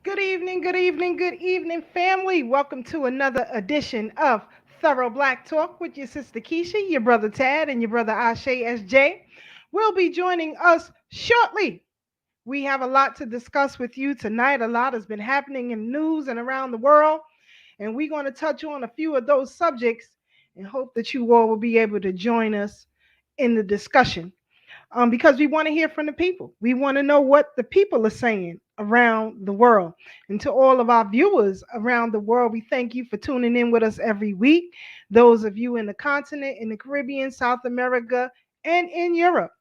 Good evening, good evening, good evening, family. Welcome to another edition of Thorough Black Talk with your sister Keisha, your brother Tad, and your brother Ashe SJ. Will be joining us shortly. We have a lot to discuss with you tonight. A lot has been happening in news and around the world, and we're going to touch on a few of those subjects and hope that you all will be able to join us in the discussion because we want to hear from the people. We want to know what the people are saying around the world. And to all of our viewers around the world, we thank you for tuning in with us every week. Those of you in the continent, in the Caribbean, South America, and in Europe,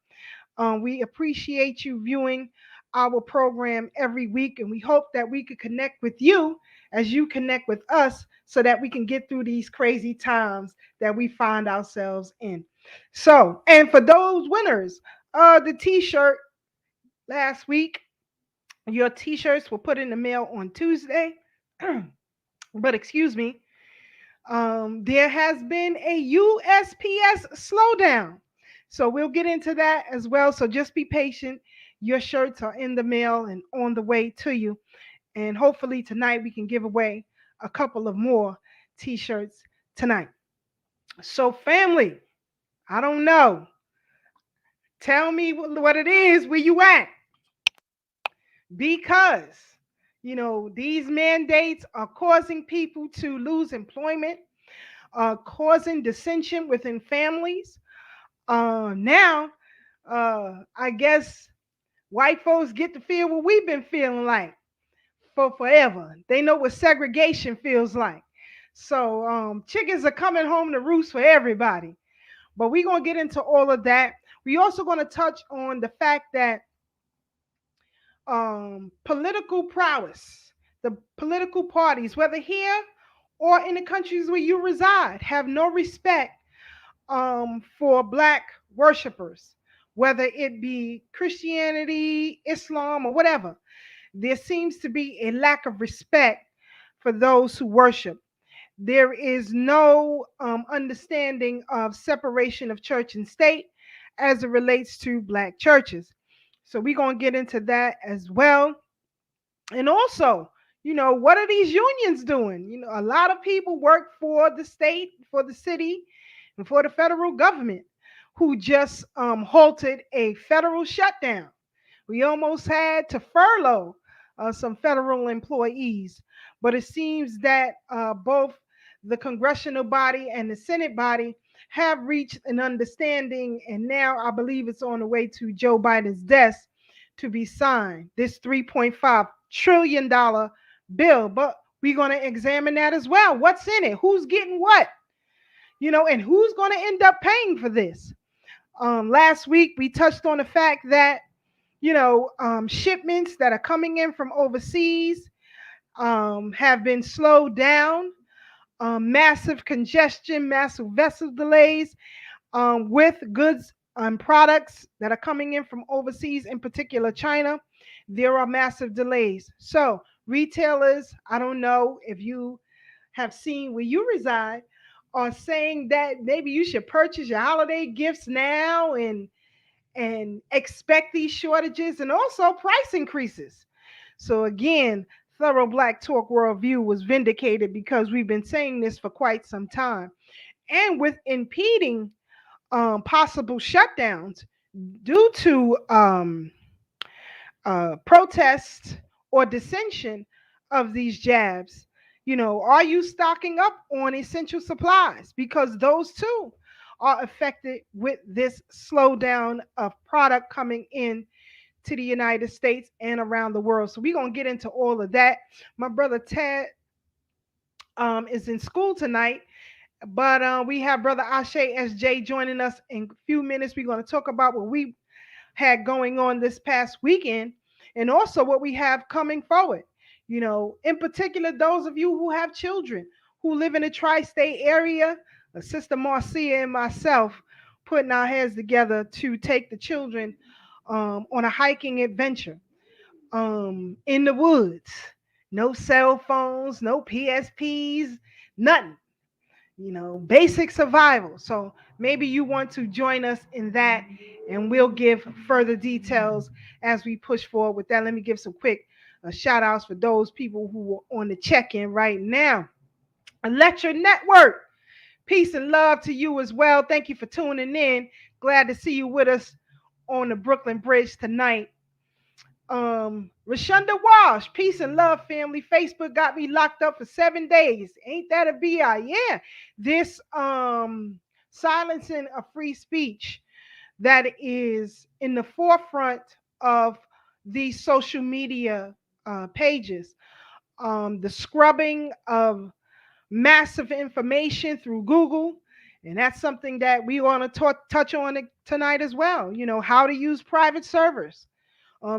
we appreciate you viewing our program every week, and we hope that we could connect with you as you connect with us so that we can get through these crazy times that we find ourselves in. So, and for those winners, the t-shirt last week, your t-shirts were put in the mail on Tuesday. But excuse me, there has been a USPS slowdown. So we'll get into that as well. So just be patient. Your shirts are in the mail and on the way to you. And hopefully tonight we can give away a couple of more t-shirts tonight. So family, I don't know. Tell me what it is, where you at? Because, these mandates are causing people to lose employment, causing dissension within families. Now, I guess white folks get to feel what we've been feeling like for forever. They know what segregation feels like. So chickens are coming home to roost for everybody. But we're going to get into all of that. We also going to touch on the fact that political prowess, the political parties, whether here or in the countries where you reside, have no respect for black worshipers, whether it be Christianity, Islam, or whatever. There seems to be a lack of respect for those who worship. There is no understanding of separation of church and state as it relates to black churches. So we're going to get into that as well. And also, what are these unions doing? A lot of people work for the state, for the city, and for the federal government who just halted a federal shutdown. We almost had to furlough some federal employees, but it seems that both the congressional body and the Senate body have reached an understanding, and now I believe it's on the way to Joe Biden's desk to be signed, this $3.5 trillion bill. But we're going to examine that as well. What's in it? Who's getting what? And who's going to end up paying for this? Last week, we touched on the fact that, shipments that are coming in from overseas have been slowed down. Massive congestion, massive vessel delays with goods and products that are coming in from overseas, in particular China. There are massive delays. So retailers, I don't know if you have seen where you reside, are saying that maybe you should purchase your holiday gifts now and expect these shortages and also price increases. So again, Thorough Black Talk Worldview was vindicated because we've been saying this for quite some time. And with impeding possible shutdowns due to protest or dissension of these jabs, are you stocking up on essential supplies? Because those too are affected with this slowdown of product coming in to the United States and around the world. So we're going to get into all of that. My brother Ted is in school tonight, but we have brother Ashe SJ joining us in a few minutes. We're going to talk about what we had going on this past weekend and also what we have coming forward. In particular, those of you who have children who live in the tri-state area, Sister Marcia and myself putting our heads together to take the children on a hiking adventure in the woods. No cell phones, no PSPs, nothing. Basic survival. So maybe you want to join us in that, and we'll give further details as we push forward with that. Let me give some quick Shout outs for those people who are on the check-in right now. Electric Network, peace and love to you as well. Thank you for tuning in. Glad to see you with us on the Brooklyn Bridge tonight. Rashonda Walsh, peace and love, family. Facebook got me locked up for 7 days. Ain't that a bi? Yeah. This silencing of free speech that is in the forefront of these social media pages. The scrubbing of massive information through Google. And that's something that we want to touch on tonight as well. You know, how to use private servers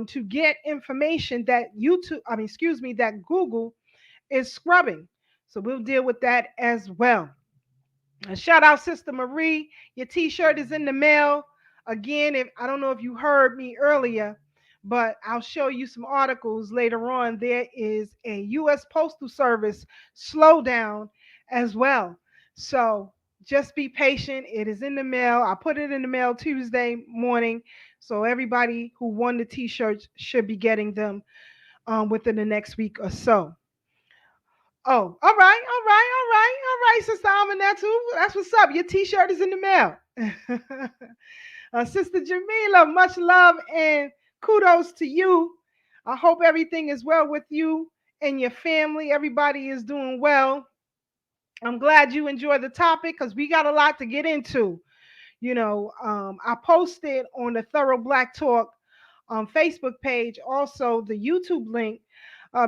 to get information that that Google is scrubbing. So we'll deal with that as well. Shout out Sister Marie. Your t-shirt is in the mail. Again, if I don't know if you heard me earlier, but I'll show you some articles later on. There is a U.S. Postal Service slowdown as well. So just be patient. It is in the mail. I put it in the mail Tuesday morning. So everybody who won the t-shirts should be getting them within the next week or so. Oh, all right, Sister Amanatu. That's what's up. Your t-shirt is in the mail. Sister Jamila, much love and kudos to you. I hope everything is well with you and your family. Everybody is doing well. I'm glad you enjoyed the topic because we got a lot to get into. You know, I posted on the Thorough Black Talk Facebook page also the YouTube link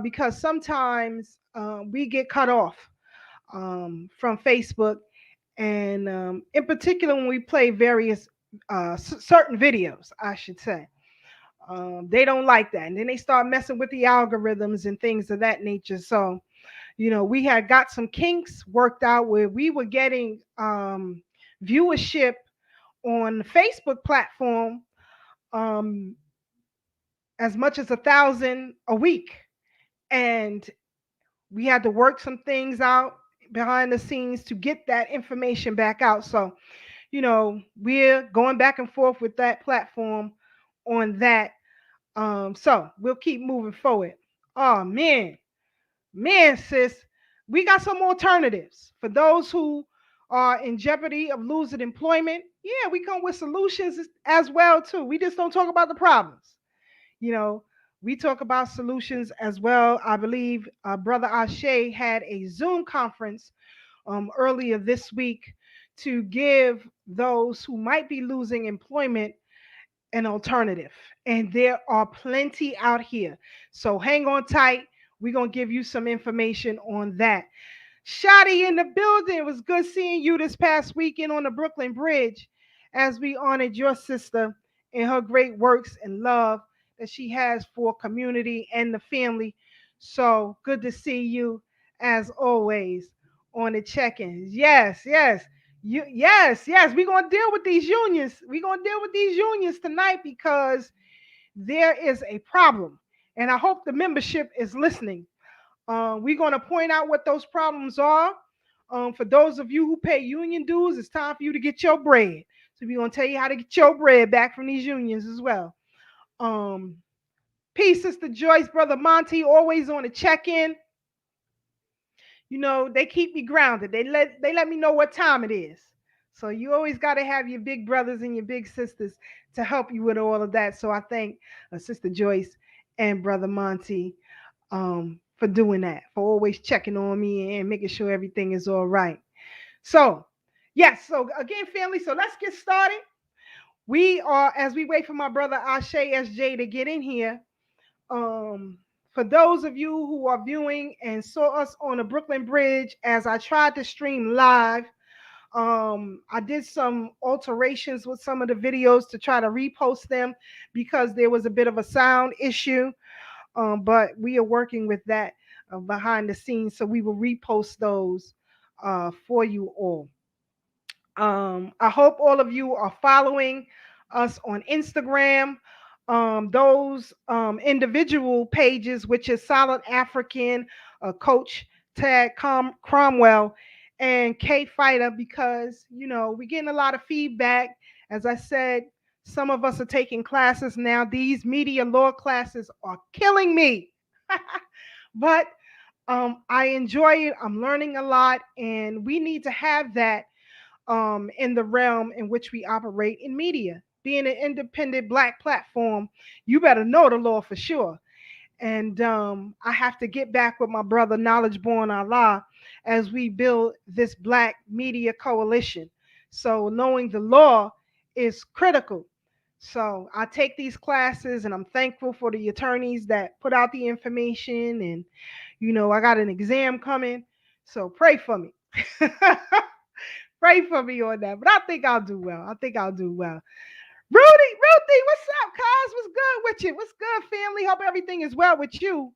because sometimes we get cut off from Facebook, and in particular when we play various certain videos, I should say. They don't like that, and then they start messing with the algorithms and things of that nature. So, you know, we had got some kinks worked out where we were getting viewership on the Facebook platform um, as much as 1,000 a week, and we had to work some things out behind the scenes to get that information back out. So, you know, we're going back and forth with that platform on that. So we'll keep moving forward. Oh man, sis, we got some alternatives for those who are in jeopardy of losing employment. Yeah, we come with solutions as well too. We just don't talk about the problems. You know, we talk about solutions as well. I believe Brother Ashe had a Zoom conference earlier this week to give those who might be losing employment an alternative. And there are plenty out here. So hang on tight. We're going to give you some information on that. Shotty in the building. It was good seeing you this past weekend on the Brooklyn Bridge as we honored your sister and her great works and love that she has for community and the family. So good to see you as always on the check-ins. Yes. Yes. We're gonna deal with these unions. We're gonna deal with these unions tonight because there is a problem. And I hope the membership is listening. We're going to point out what those problems are. For those of you who pay union dues, it's time for you to get your bread. So we're going to tell you how to get your bread back from these unions as well. Um, Peace, Sister Joyce, Brother Monty, always on the check-in. You know, they keep me grounded. They let me know what time it is. So you always got to have your big brothers and your big sisters to help you with all of that. So I thank Sister Joyce and Brother Monty for doing that, for always checking on me and making sure everything is all right. So, yes, so again, family, so let's get started. We are, as we wait for my brother Ashe SJ to get in here, for those of you who are viewing and saw us on the Brooklyn Bridge as I tried to stream live, I did some alterations with some of the videos to try to repost them because there was a bit of a sound issue. But we are working with that behind the scenes, so we will repost those for you all. I hope all of you are following us on Instagram. Those individual pages, which is Solid African, Coach Tad Cromwell, and K Fighter, because you know we're getting a lot of feedback. As I said, some of us are taking classes now. These media law classes are killing me. But I enjoy it. I'm learning a lot, and we need to have that in the realm in which we operate in media. Being an independent black platform, you better know the law for sure. And I have to get back with my brother Knowledge Born Allah as we build this black media coalition. So knowing the law is critical. So I take these classes and I'm thankful for the attorneys that put out the information, and I got an exam coming. So pray for me. Pray for me on that. But I think I'll do well. I think I'll do well. Ruthie, what's up, cuz? What's good with you? What's good, family? Hope everything is well with you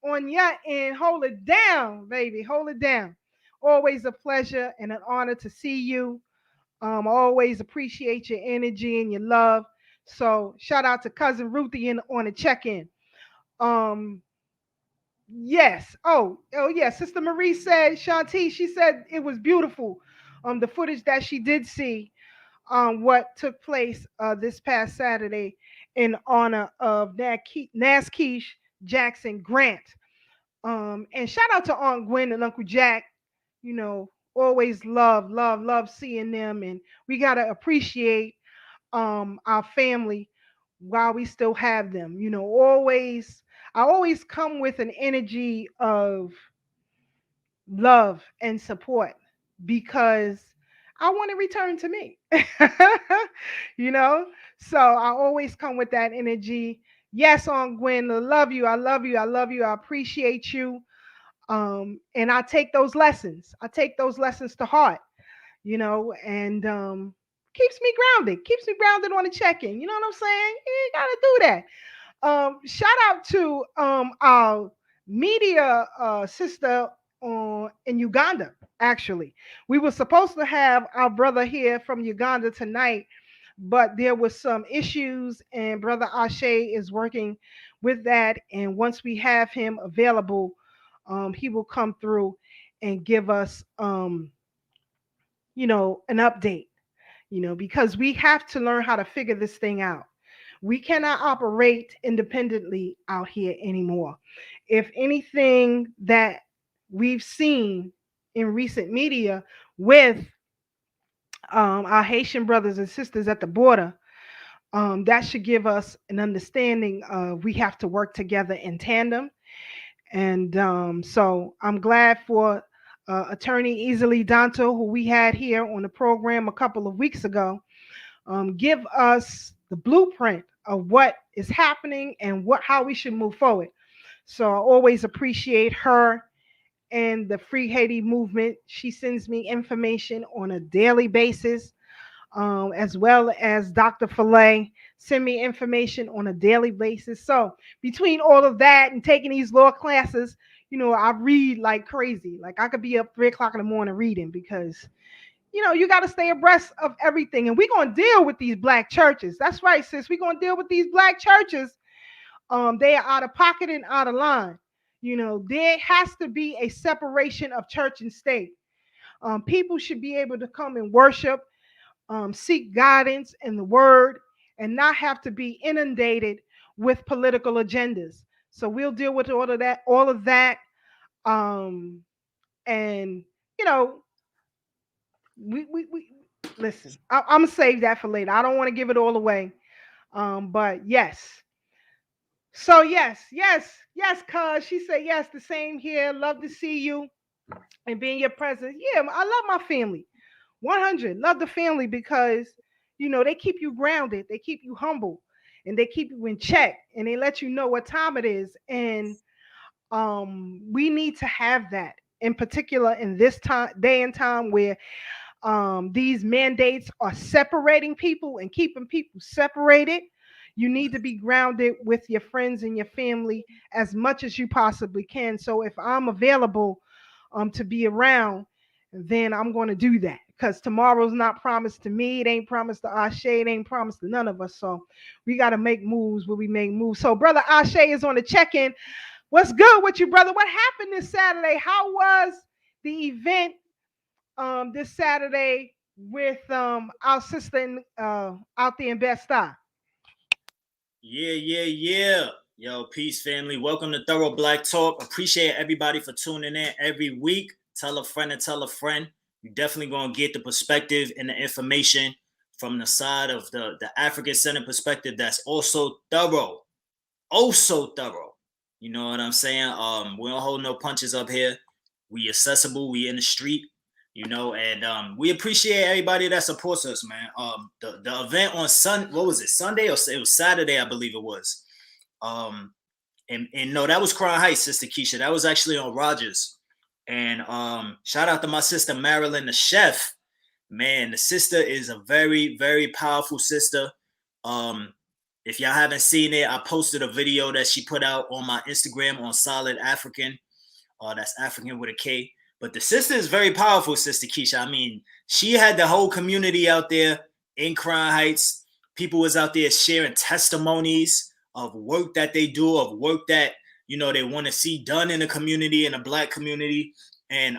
on your end. Hold it down, baby. Hold it down. Always a pleasure and an honor to see you. I always appreciate your energy and your love. So shout out to cousin Ruthie on the check-in. Um, yes. Oh yeah. Sister Marie said, Shanti, she said it was beautiful. The footage that she did see what took place this past Saturday in honor of Naskeesh Jackson Grant. And shout out to Aunt Gwen and Uncle Jack. Always love seeing them, and we gotta appreciate our family while we still have them. I always come with an energy of love and support because I want to return to me. you know? So I always come with that energy. Yes, on Gwen, I love you. I love you. I love you. I appreciate you. And I take those lessons. I take those lessons to heart, and keeps me grounded on the check-in. You know what I'm saying? You gotta do that. Shout out to our media sister in Uganda. Actually, we were supposed to have our brother here from Uganda tonight, but there was some issues, and brother Ashe is working with that. And once we have him available, he will come through and give us, an update. Because we have to learn how to figure this thing out. We cannot operate independently out here anymore. If anything that we've seen in recent media with our Haitian brothers and sisters at the border, that should give us an understanding of we have to work together in tandem. And so I'm glad for Attorney Easily Danto, who we had here on the program a couple of weeks ago, give us the blueprint of what is happening and how we should move forward. So I always appreciate her and the Free Haiti movement. She sends me information on a daily basis, as well as Dr. Fillet send me information on a daily basis. So between all of that and taking these law classes, I read like crazy. Like I could be up 3 o'clock in the morning reading because you got to stay abreast of everything. And we're going to deal with these black churches. That's right, sis. We're going to deal with these black churches. They are out of pocket and out of line. There has to be a separation of church and state. People should be able to come and worship, seek guidance in the word, and not have to be inundated with political agendas. So we'll deal with all of that. Um, and, you know, we listen. I'm gonna save that for later. I don't want to give it all away. But yes. So yes, cuz she said yes. The same here. Love to see you and be in your presence. Yeah, I love my family. 100. Love the family because they keep you grounded. They keep you humble, and they keep you in check, and they let you know what time it is. And we need to have that in particular in this day and time where these mandates are separating people and keeping people separated. You need to be grounded with your friends and your family as much as you possibly can. So if I'm available to be around, then I'm going to do that because tomorrow's not promised to me. It ain't promised to Ashe. It ain't promised to none of us. So we got to make moves where we make moves. So brother Ashe is on the check-in. What's good with you, brother? What happened this Saturday? How was the event this Saturday with our sister out there in Best Style? Yeah. Yo, peace, family. Welcome to Thorough Black Talk. Appreciate everybody for tuning in every week. Tell a friend and tell a friend. You're definitely going to get the perspective and the information from the side of the African-centered perspective that's also thorough. Oh, so thorough. You know what I'm saying? We don't hold no punches up here. We accessible. We in the street. And we appreciate everybody that supports us, man. The event on what was it? Sunday or it was Saturday, I believe it was. And no, that was Crown Heights, Sister Keisha. That was actually on Rogers. And shout out to my sister Marilyn, the chef. Man, the sister is a very, very powerful sister. If y'all haven't seen it, I posted a video that she put out on my Instagram on Solid African. That's African with a K. But the sister is very powerful, Sister Keisha. I mean, she had the whole community out there in Crown Heights. People was out there sharing testimonies of work that they do, of work that, they want to see done in the community, in the Black community. And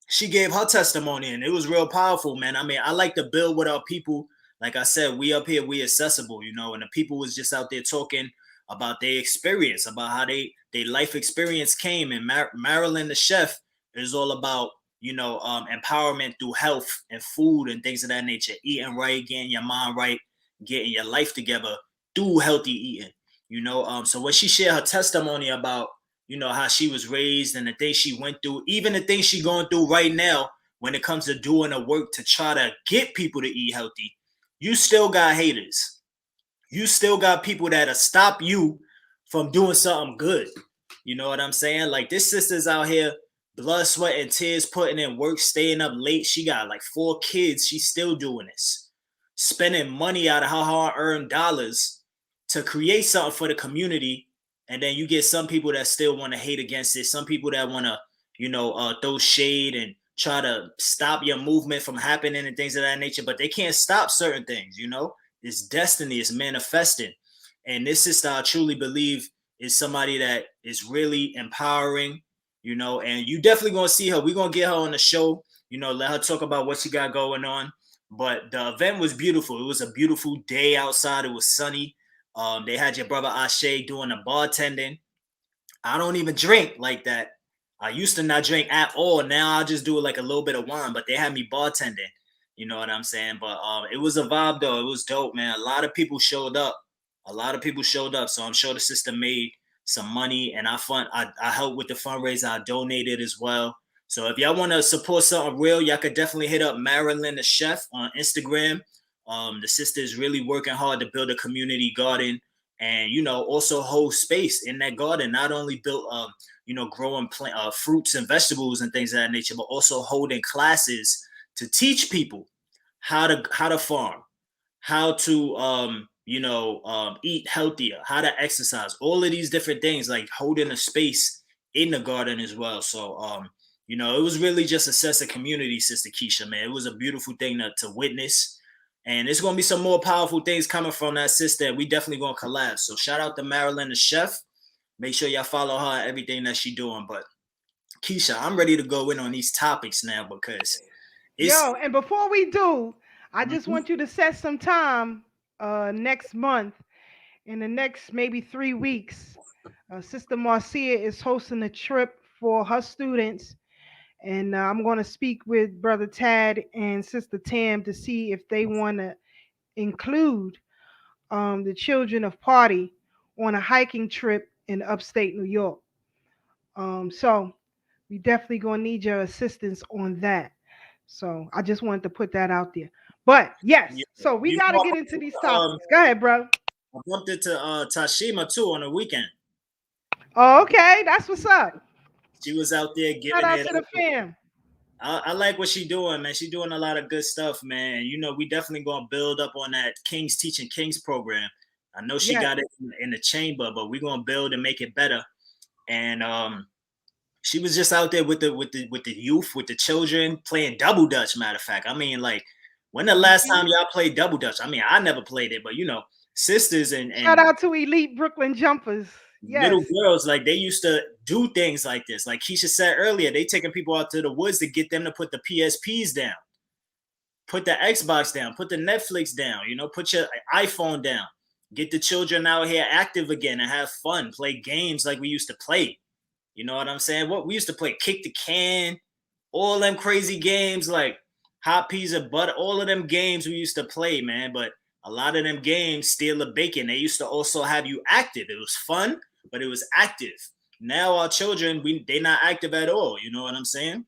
she gave her testimony, and it was real powerful, man. I mean, I like to build with our people. Like I said, we up here, we accessible, and the people was just out there talking about their experience, about how their life experience came. And Marilyn, the chef, is all about, empowerment through health and food and things of that nature. Eating right, getting your mind right, getting your life together through healthy eating. So when she shared her testimony about, how she was raised and the things she went through, even the things she going through right now when it comes to doing the work to try to get people to eat healthy, you still got haters. You still got people that'll stop you from doing something good. You know what I'm saying? Like, this sister's out here, blood, sweat, and tears, putting in work, staying up late. She got like 4 kids. She's still doing this. Spending money out of her hard-earned dollars to create something for the community. And then you get some people that still want to hate against it. Some people that want to, throw shade and try to stop your movement from happening and things of that nature. But they can't stop certain things, It's destiny, it's manifesting. And this sister, I truly believe, is somebody that is really empowering, and you definitely going to see her. We're going to get her on the show, let her talk about what she got going on. But the event was beautiful. It was a beautiful day outside. It was sunny. They had your brother Ashe doing the bartending. I don't even drink like that. I used to not drink at all. Now I just do it like a little bit of wine, but they had me bartending. You know what I'm saying? But it was a vibe, though. It was dope, man. A lot of people showed up. So I'm sure the sister made some money, and I helped with the fundraiser. I donated as well. So if y'all want to support something real, y'all could definitely hit up Marilyn the Chef on Instagram. The sister is really working hard to build a community garden and, also hold space in that garden. Not only build, growing fruits and vegetables and things of that nature, but also holding classes to teach people how to farm, how to, eat healthier, how to exercise, all of these different things, like holding a space in the garden as well. So, it was really just a sense of community, Sister Keisha, man. It was a beautiful thing to witness. And there's going to be some more powerful things coming from that sister. We definitely going to collab. So shout out to Marilyn, the chef. Make sure y'all follow her and everything that she's doing. But Keisha, I'm ready to go in on these topics now because and before we do, I just want you to set some time next month, in the next maybe 3 weeks. Sister Marcia is hosting a trip for her students. And I'm going to speak with Brother Tad and Sister Tam to see if they want to include the children of Party on a hiking trip in upstate New York. So we definitely going to need your assistance on that. So I just wanted to put that out there. But yes, so we got to get into these topics. Go ahead, bro. I bumped into Tashima too on the weekend. Oh, okay. That's what's up. She was out there giving Shout out to the fam. I like what she's doing, man. She's doing a lot of good stuff, man. We definitely going to build up on that Kings Teaching Kings program. I know she got it in the chamber, but we're going to build and make it better. And she was just out there with the youth, with the children, playing double dutch, matter of fact. I mean, like, when the last time y'all played double dutch? I mean, I never played it, but sisters and shout out to Elite Brooklyn Jumpers. Yes. Little girls, like, they used to do things like this. Like Keisha said earlier, they taking people out to the woods to get them to put the PSPs down, put the Xbox down, put the Netflix down, put your iPhone down. Get the children out here active again and have fun. Play games like we used to play. You know what I'm saying? What we used to play, kick the can, all them crazy games like hot peas and butter, all of them games we used to play, man. But a lot of them games, steal the bacon, they used to also have you active. It was fun, but it was active. Now our children, they're not active at all. You know what I'm saying?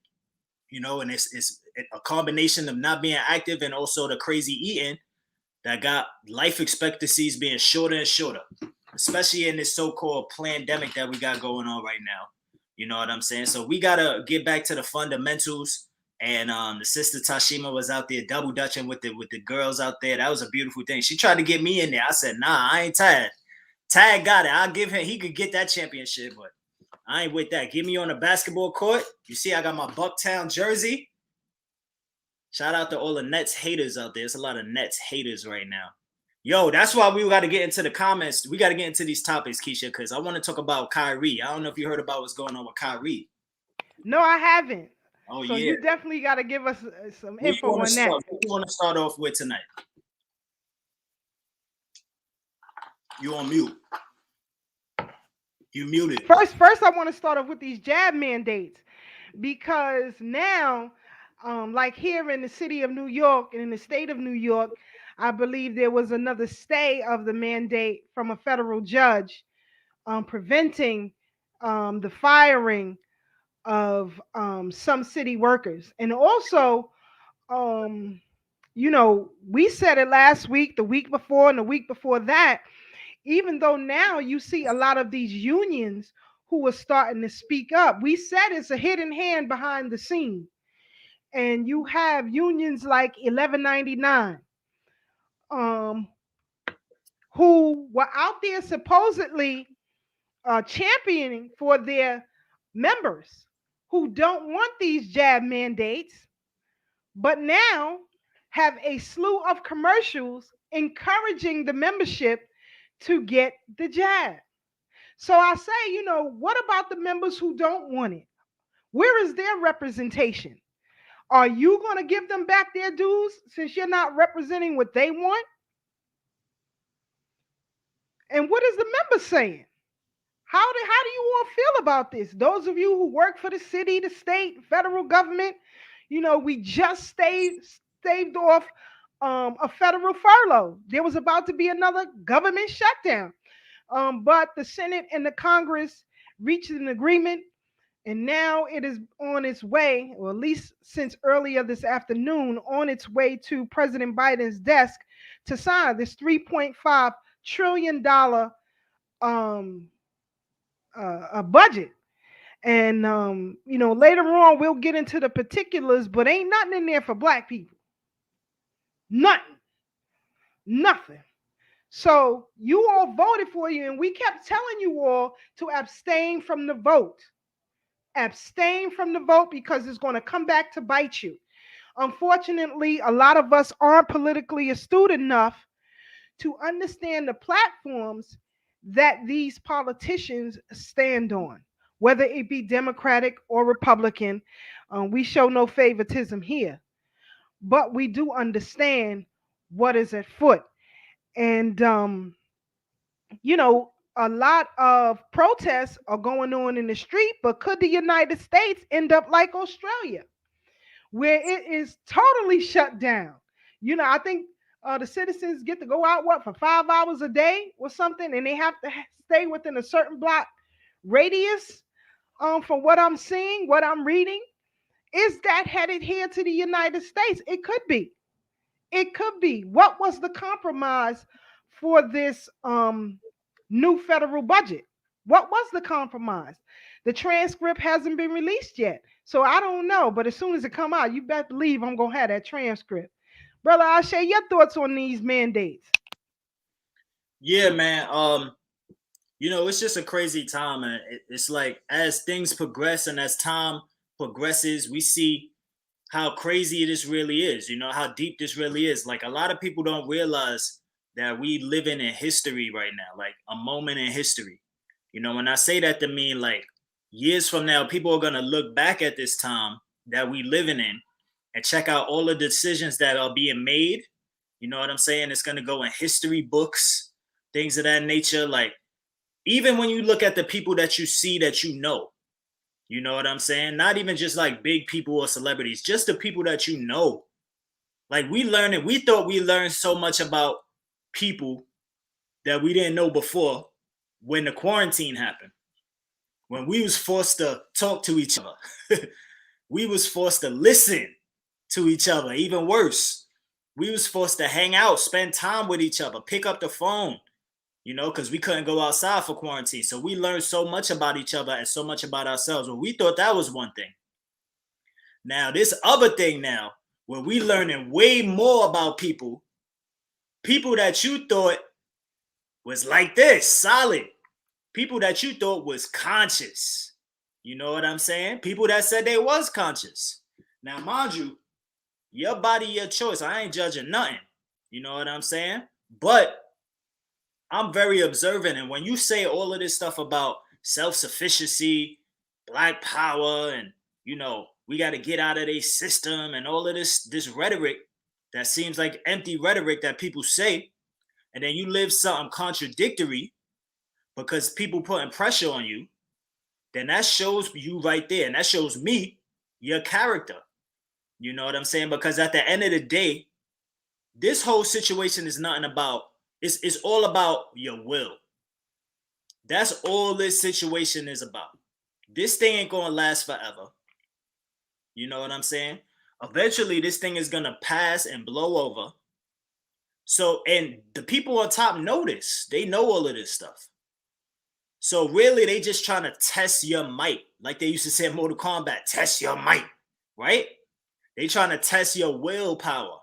You know, and it's a combination of not being active and also the crazy eating that got life expectancies being shorter and shorter, especially in this so-called pandemic that we got going on right now. You know what I'm saying? So we gotta get back to the fundamentals. And the sister Tashima was out there double dutching with the girls out there. That was a beautiful thing. She tried to get me in there. I said, nah, I ain't Tad. Tad got it. I'll give him. He could get that championship, but I ain't with that. Get me on the basketball court. You see, I got my Bucktown jersey. Shout out to all the Nets haters out there. There's a lot of Nets haters right now. Yo, that's why we got to get into the comments. We got to get into these topics, Keisha, because I want to talk about Kyrie. I don't know if you heard about what's going on with Kyrie. No, I haven't. Oh, so yeah. you definitely got to give us some info on that. What do you want to start off with tonight? You on mute. You muted. First, I want to start off with these jab mandates, because now, like here in the city of New York and in the state of New York, I believe there was another stay of the mandate from a federal judge, preventing the firing of some city workers. And also, you know, we said it last week, the week before, and the week before that, even though now you see a lot of these unions who are starting to speak up. We said it's a hidden hand behind the scene. And you have unions like 1199, who were out there supposedly championing for their members who don't want these jab mandates, but now have a slew of commercials encouraging the membership to get the jab. So I say, you know, what about the members who don't want it? Where is their representation? Are you going to give them back their dues since you're not representing what they want? And what is the member saying? How do you all feel about this? Those of you who work for the city, the state, federal government, you know, we just staved off a federal furlough. There was about to be another government shutdown. But the Senate and the Congress reached an agreement, and now it is on its way, or at least since earlier this afternoon, on its way to President Biden's desk to sign this $3.5 trillion a budget. And you know, later on we'll get into the particulars, but ain't nothing in there for black people. Nothing. So you all voted for you, and we kept telling you all to abstain from the vote. Abstain from the vote, because it's going to come back to bite you. Unfortunately, a lot of us aren't politically astute enough to understand the platforms that these politicians stand on, whether it be Democratic or Republican. We show no favoritism here, but we do understand what is at foot. And, you know, a lot of protests are going on in the street, but could the United States end up like Australia, where it is totally shut down? You know, I think the citizens get to go out, for 5 hours a day or something, and they have to stay within a certain block radius. From what I'm seeing, what I'm reading, is that headed here to the United States? It could be. It could be. What was the compromise for this new federal budget? What was the compromise? The transcript hasn't been released yet, so I don't know. But as soon as it come out, you better believe I'm gonna have that transcript. Brother, I'll share your thoughts on these mandates. Yeah, man. You know, it's just a crazy time, and it's like as things progress and as time progresses, we see how crazy this really is. You know, how deep this really is. Like, a lot of people don't realize that we living in history right now, like a moment in history. You know, when I say that, to mean like years from now, people are gonna look back at this time that we living in and check out all the decisions that are being made. You know what I'm saying? It's gonna go in history books. things of that nature. Like, even when you look at the people that you see that you know what I'm saying? Not even just like big people or celebrities, just the people that you know. Like, we thought we learned so much about people that we didn't know before when the quarantine happened. When we was forced to talk to each other. We was forced to listen to each other. Even worse, we was forced to hang out, spend time with each other, pick up the phone, because we couldn't go outside for quarantine. So we learned so much about each other and so much about ourselves. Well, we thought that was one thing. Now, this other thing now, where we learning way more about people that you thought was like this, solid, people that you thought was conscious. You know what I'm saying? People that said they was conscious. Now, mind you, your body, your choice. I ain't judging nothing. You know what I'm saying? But I'm very observant. And when you say all of this stuff about self-sufficiency, black power, and, we got to get out of their system and all of this rhetoric that seems like empty rhetoric that people say, and then you live something contradictory because people putting pressure on you, then that shows you right there. And that shows me your character. You know what I'm saying? Because at the end of the day, this whole situation is nothing about, it's all about your will. That's all this situation is about. This thing ain't going to last forever. You know what I'm saying? Eventually, this thing is going to pass and blow over. So, and the people on top know this. They know all of this stuff. So really, they just trying to test your might. Like they used to say in Mortal Kombat, test your might, right? They trying to test your willpower.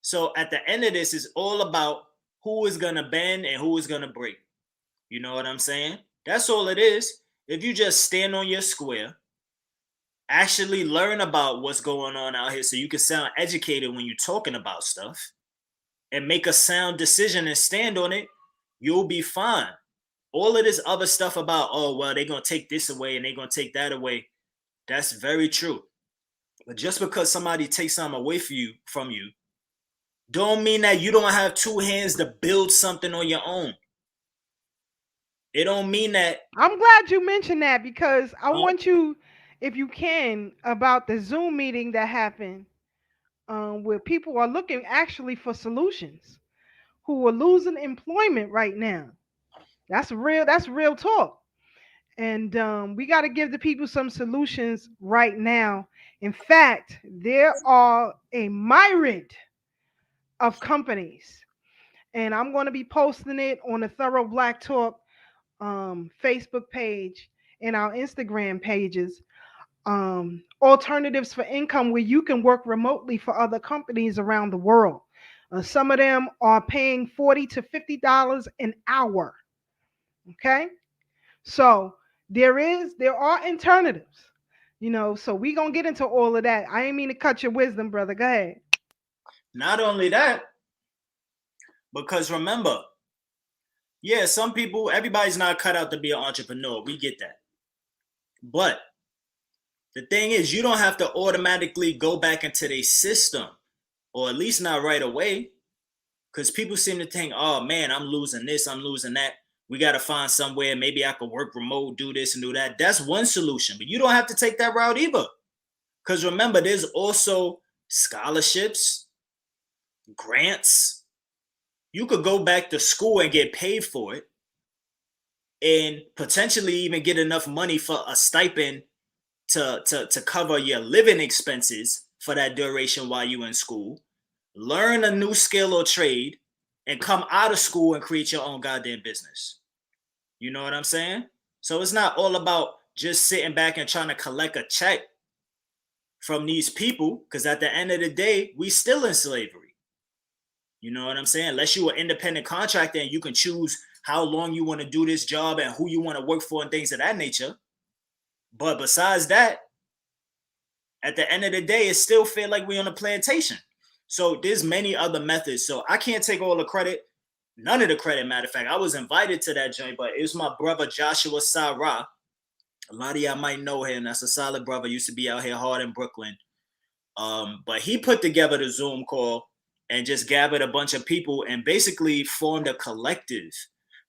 So at the end of this, it's all about who is going to bend and who is going to break. You know what I'm saying? That's all it is. If you just stand on your square, actually learn about what's going on out here so you can sound educated when you're talking about stuff and make a sound decision and stand on it, you'll be fine. All of this other stuff about, oh, well, they're going to take this away and they're going to take that away. That's very true. But just because somebody takes something away from you, don't mean that you don't have two hands to build something on your own. It don't mean that. I'm glad you mentioned that because I want you, if you can, about the Zoom meeting that happened where people are looking actually for solutions who are losing employment right now. That's real talk. And we got to give the people some solutions right now. In fact, there are a myriad of companies, and I'm going to be posting it on the Thorough Black Talk Facebook page and our Instagram pages. Alternatives for income where you can work remotely for other companies around the world. Some of them are paying $40 to $50 an hour. Okay, so there are alternatives, so we gonna get into all of that. I ain't mean to cut your wisdom, brother. Go ahead. Not only that, because remember, yeah, some people, everybody's not cut out to be an entrepreneur. We get that. But the thing is, you don't have to automatically go back into their system, or at least not right away, because people seem to think, oh man, I'm losing this, I'm losing that. We got to find somewhere. Maybe I could work remote, do this and do that. That's one solution, but you don't have to take that route either. Because remember, there's also scholarships, grants. You could go back to school and get paid for it and potentially even get enough money for a stipend to cover your living expenses for that duration while you're in school. Learn a new skill or trade and come out of school and create your own goddamn business. You know what I'm saying? So it's not all about just sitting back and trying to collect a check from these people, because at the end of the day, we still in slavery. You know what I'm saying? Unless you're an independent contractor and you can choose how long you want to do this job and who you want to work for and things of that nature. But besides that, at the end of the day, it still feel like we're on a plantation. So there's many other methods. So I can't take all the credit. None of the credit, matter of fact. I was invited to that joint, but it was my brother Joshua Sarah. A lot of y'all might know him. That's a solid brother. Used to be out here hard in Brooklyn. But he put together the Zoom call. and just gathered a bunch of people and basically formed a collective.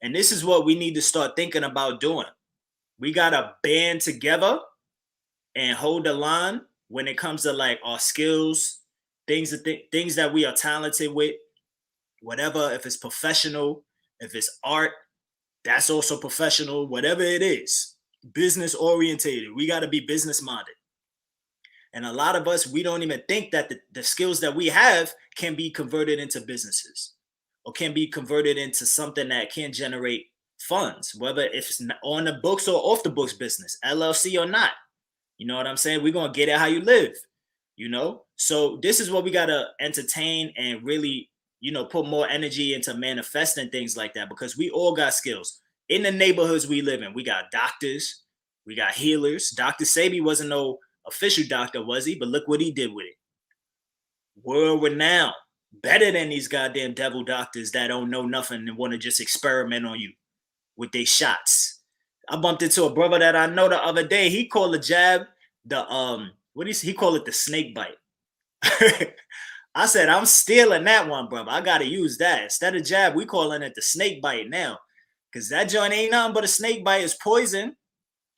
And this is what we need to start thinking about doing. We got to band together and hold the line when it comes to like our skills, things that we are talented with, whatever, if it's professional, if it's art, that's also professional, whatever it is, business orientated. We got to be business minded. And a lot of us, we don't even think that the skills that we have can be converted into businesses or can be converted into something that can generate funds, whether it's on the books or off the books business, LLC or not. You know what I'm saying? We're going to get it how you live, you know? So this is what we got to entertain and really, you know, put more energy into manifesting things like that, because we all got skills. In the neighborhoods we live in, we got doctors, we got healers. Dr. Sebi wasn't no official doctor, was he? But look what he did with it. World renowned, better than these goddamn devil doctors that don't know nothing and want to just experiment on you with their shots. I bumped into a brother that I know the other day. He called the jab the he called it the snake bite. I said, I'm stealing that one, brother. I gotta use that. Instead of jab, we calling it the snake bite now. Cause that joint ain't nothing but a snake bite. Is poison.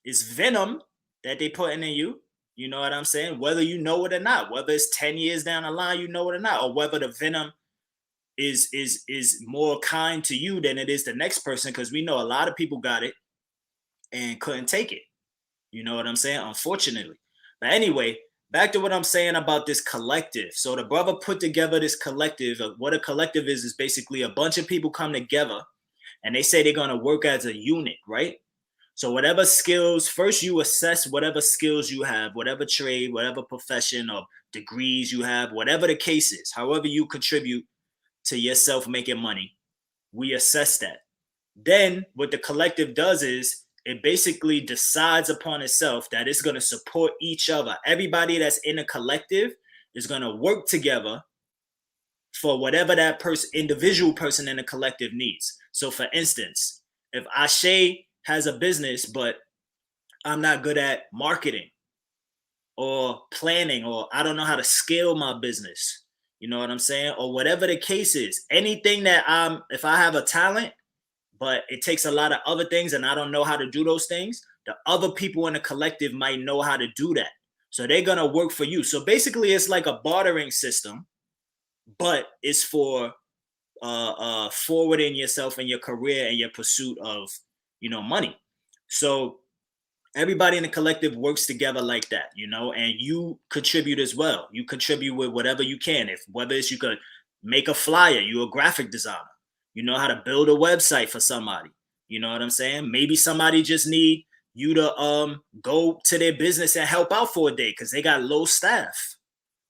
It's venom that they putting in you. You know what I'm saying? Whether you know it or not, whether it's 10 years down the line, you know it or not, or whether the venom is more kind to you than it is the next person, because we know a lot of people got it and couldn't take it. You know what I'm saying? Unfortunately. But anyway, back to what I'm saying about this collective. So the brother put together this collective. What a collective is basically a bunch of people come together and they say they're going to work as a unit, right? So whatever skills, first you assess whatever skills you have, whatever trade, whatever profession or degrees you have, whatever the case is, however you contribute to yourself making money, we assess that. Then what the collective does is it basically decides upon itself that it's going to support each other. Everybody that's in a collective is going to work together for whatever that individual person in the collective needs. So for instance, if Ashe has a business, but I'm not good at marketing or planning, or I don't know how to scale my business, you know what I'm saying? Or whatever the case is, anything that if I have a talent, but it takes a lot of other things and I don't know how to do those things, the other people in the collective might know how to do that. So they're going to work for you. So basically it's like a bartering system, but it's for forwarding yourself in your career and your pursuit of, you know, money. So everybody in the collective works together like that, you know, and you contribute as well. You contribute with whatever you can. Whether it's you could make a flyer, you're a graphic designer, you know how to build a website for somebody. You know what I'm saying? Maybe somebody just need you to go to their business and help out for a day because they got low staff.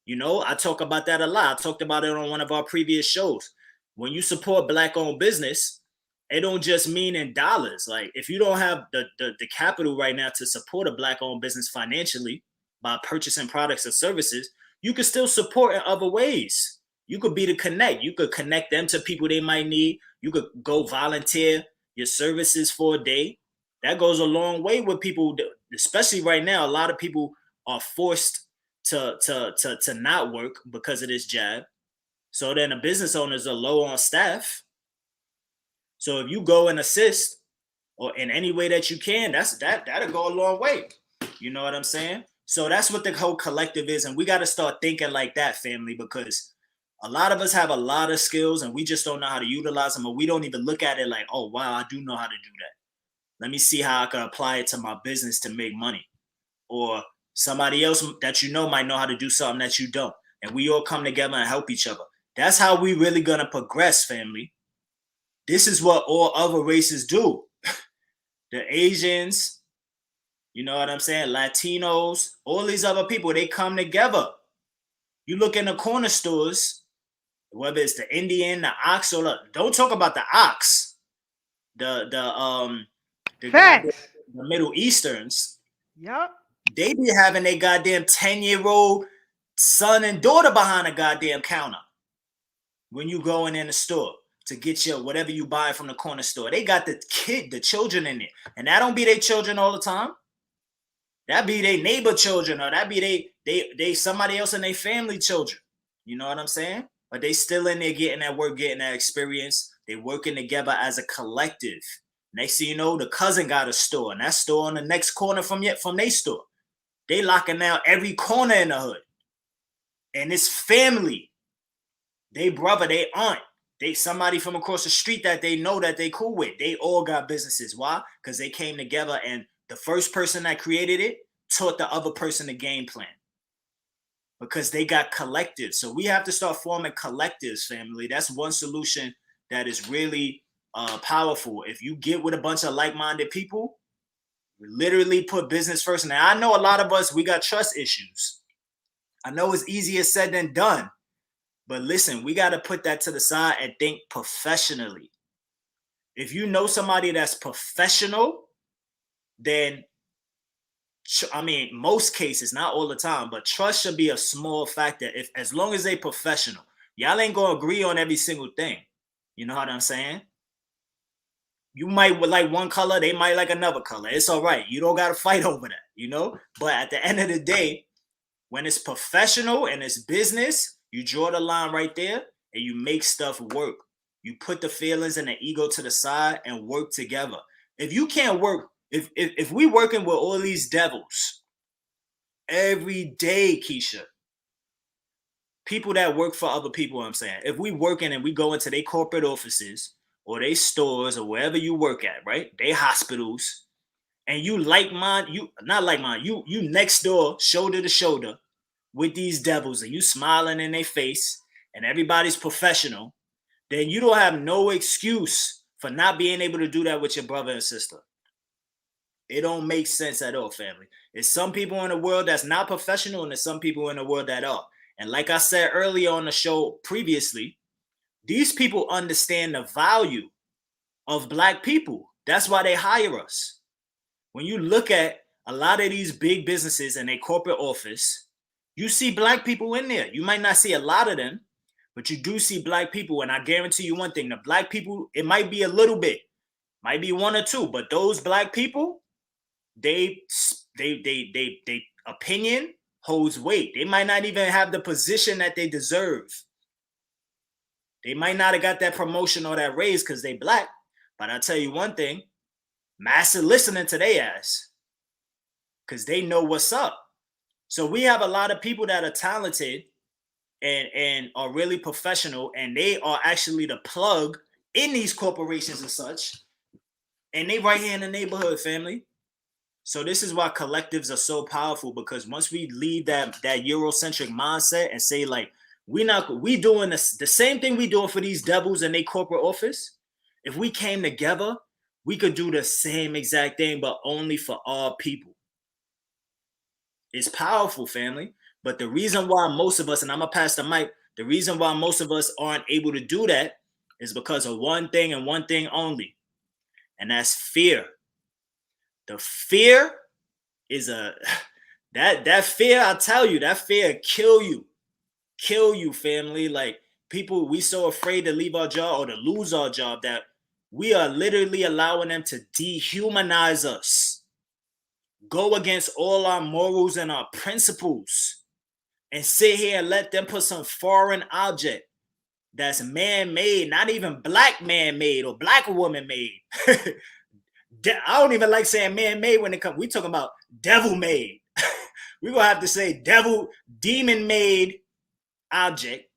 You know, I talk about that a lot. I talked about it on one of our previous shows. When you support Black-owned business, it don't just mean in dollars. Like if you don't have the capital right now to support a Black-owned business financially by purchasing products or services, you can still support in other ways. You could be the connect. You could connect them to people they might need. You could go volunteer your services for a day. That goes a long way with people, especially right now. A lot of people are forced to not work because of this jab. So then the business owners are low on staff. So if you go and assist or in any way that you can, that'll go a long way. You know what I'm saying? So that's what the whole collective is. And we got to start thinking like that, family, because a lot of us have a lot of skills and we just don't know how to utilize them, or we don't even look at it like, oh, wow, I do know how to do that. Let me see how I can apply it to my business to make money. Or somebody else that you know might know how to do something that you don't. And we all come together and help each other. That's how we really going to progress, family. This is what all other races do. The Asians, you know what I'm saying? Latinos, all these other people, they come together. You look in the corner stores, whether it's the Indian, the ox, or don't talk about the ox. The Middle Easterns. Yep. They be having their goddamn 10-year-old son and daughter behind a goddamn counter when you going in the store to get your whatever you buy from the corner store. They got the children in there. And that don't be their children all the time. That be their neighbor children, or that be they somebody else in their family children. You know what I'm saying? but they still in there getting that work, getting that experience. They working together as a collective. Next thing you know, the cousin got a store, and that store on the next corner from their store. They locking down every corner in the hood. And it's family. They brother, they aunt, they somebody from across the street that they know that they cool with. They all got businesses. Why? Because they came together, and the first person that created it taught the other person the game plan. Because they got collectives. So we have to start forming collectives, family. That's one solution that is really powerful. If you get with a bunch of like-minded people, literally put business first. Now, I know a lot of us, we got trust issues. I know it's easier said than done. But listen, we got to put that to the side and think professionally. If you know somebody that's professional, then, I mean, most cases, not all the time, but trust should be a small factor. If as long as they professional, y'all ain't gonna agree on every single thing. You know what I'm saying? You might like one color, they might like another color. It's all right. You don't got to fight over that, you know? But at the end of the day, when it's professional and it's business, you draw the line right there and you make stuff work. You put the feelings and the ego to the side and work together. If you can't work, if we working with all these devils every day, Keisha, people that work for other people, I'm saying, if we working and we go into their corporate offices or they stores or wherever you work at, right? They hospitals, and you you next door, shoulder to shoulder with these devils, and you smiling in their face and everybody's professional, then you don't have no excuse for not being able to do that with your brother and sister. It don't make sense at all, family. There's some people in the world that's not professional, and there's some people in the world that are. And like I said earlier on the show previously, these people understand the value of Black people. That's why they hire us. When you look at a lot of these big businesses in a corporate office, you see Black people in there. You might not see a lot of them, but you do see Black people. And I guarantee you one thing, the Black people, it might be a little bit, might be one or two, but those Black people, they opinion holds weight. They might not even have the position that they deserve. They might not have got that promotion or that raise because they Black. But I'll tell you one thing, massive listening to their ass because they know what's up. So we have a lot of people that are talented and are really professional, and they are actually the plug in these corporations and such. And they right here in the neighborhood, family. So this is why collectives are so powerful, because once we leave that Eurocentric mindset and say like, we doing the same thing we doing for these devils in their corporate office. If we came together, we could do the same exact thing, but only for all people. It's powerful, family. But the reason why most of us, and I'm gonna pass the mic, the reason why most of us aren't able to do that is because of one thing and one thing only, and that's fear. The fear is that fear, I tell you, that fear kill you, family. Like, people, we so afraid to leave our job or to lose our job that we are literally allowing them to dehumanize us, go against all our morals and our principles, and sit here and let them put some foreign object that's man-made, not even Black man-made or Black woman-made. I don't even like saying man-made when it comes. We talking about devil-made. We're gonna have to say demon-made object.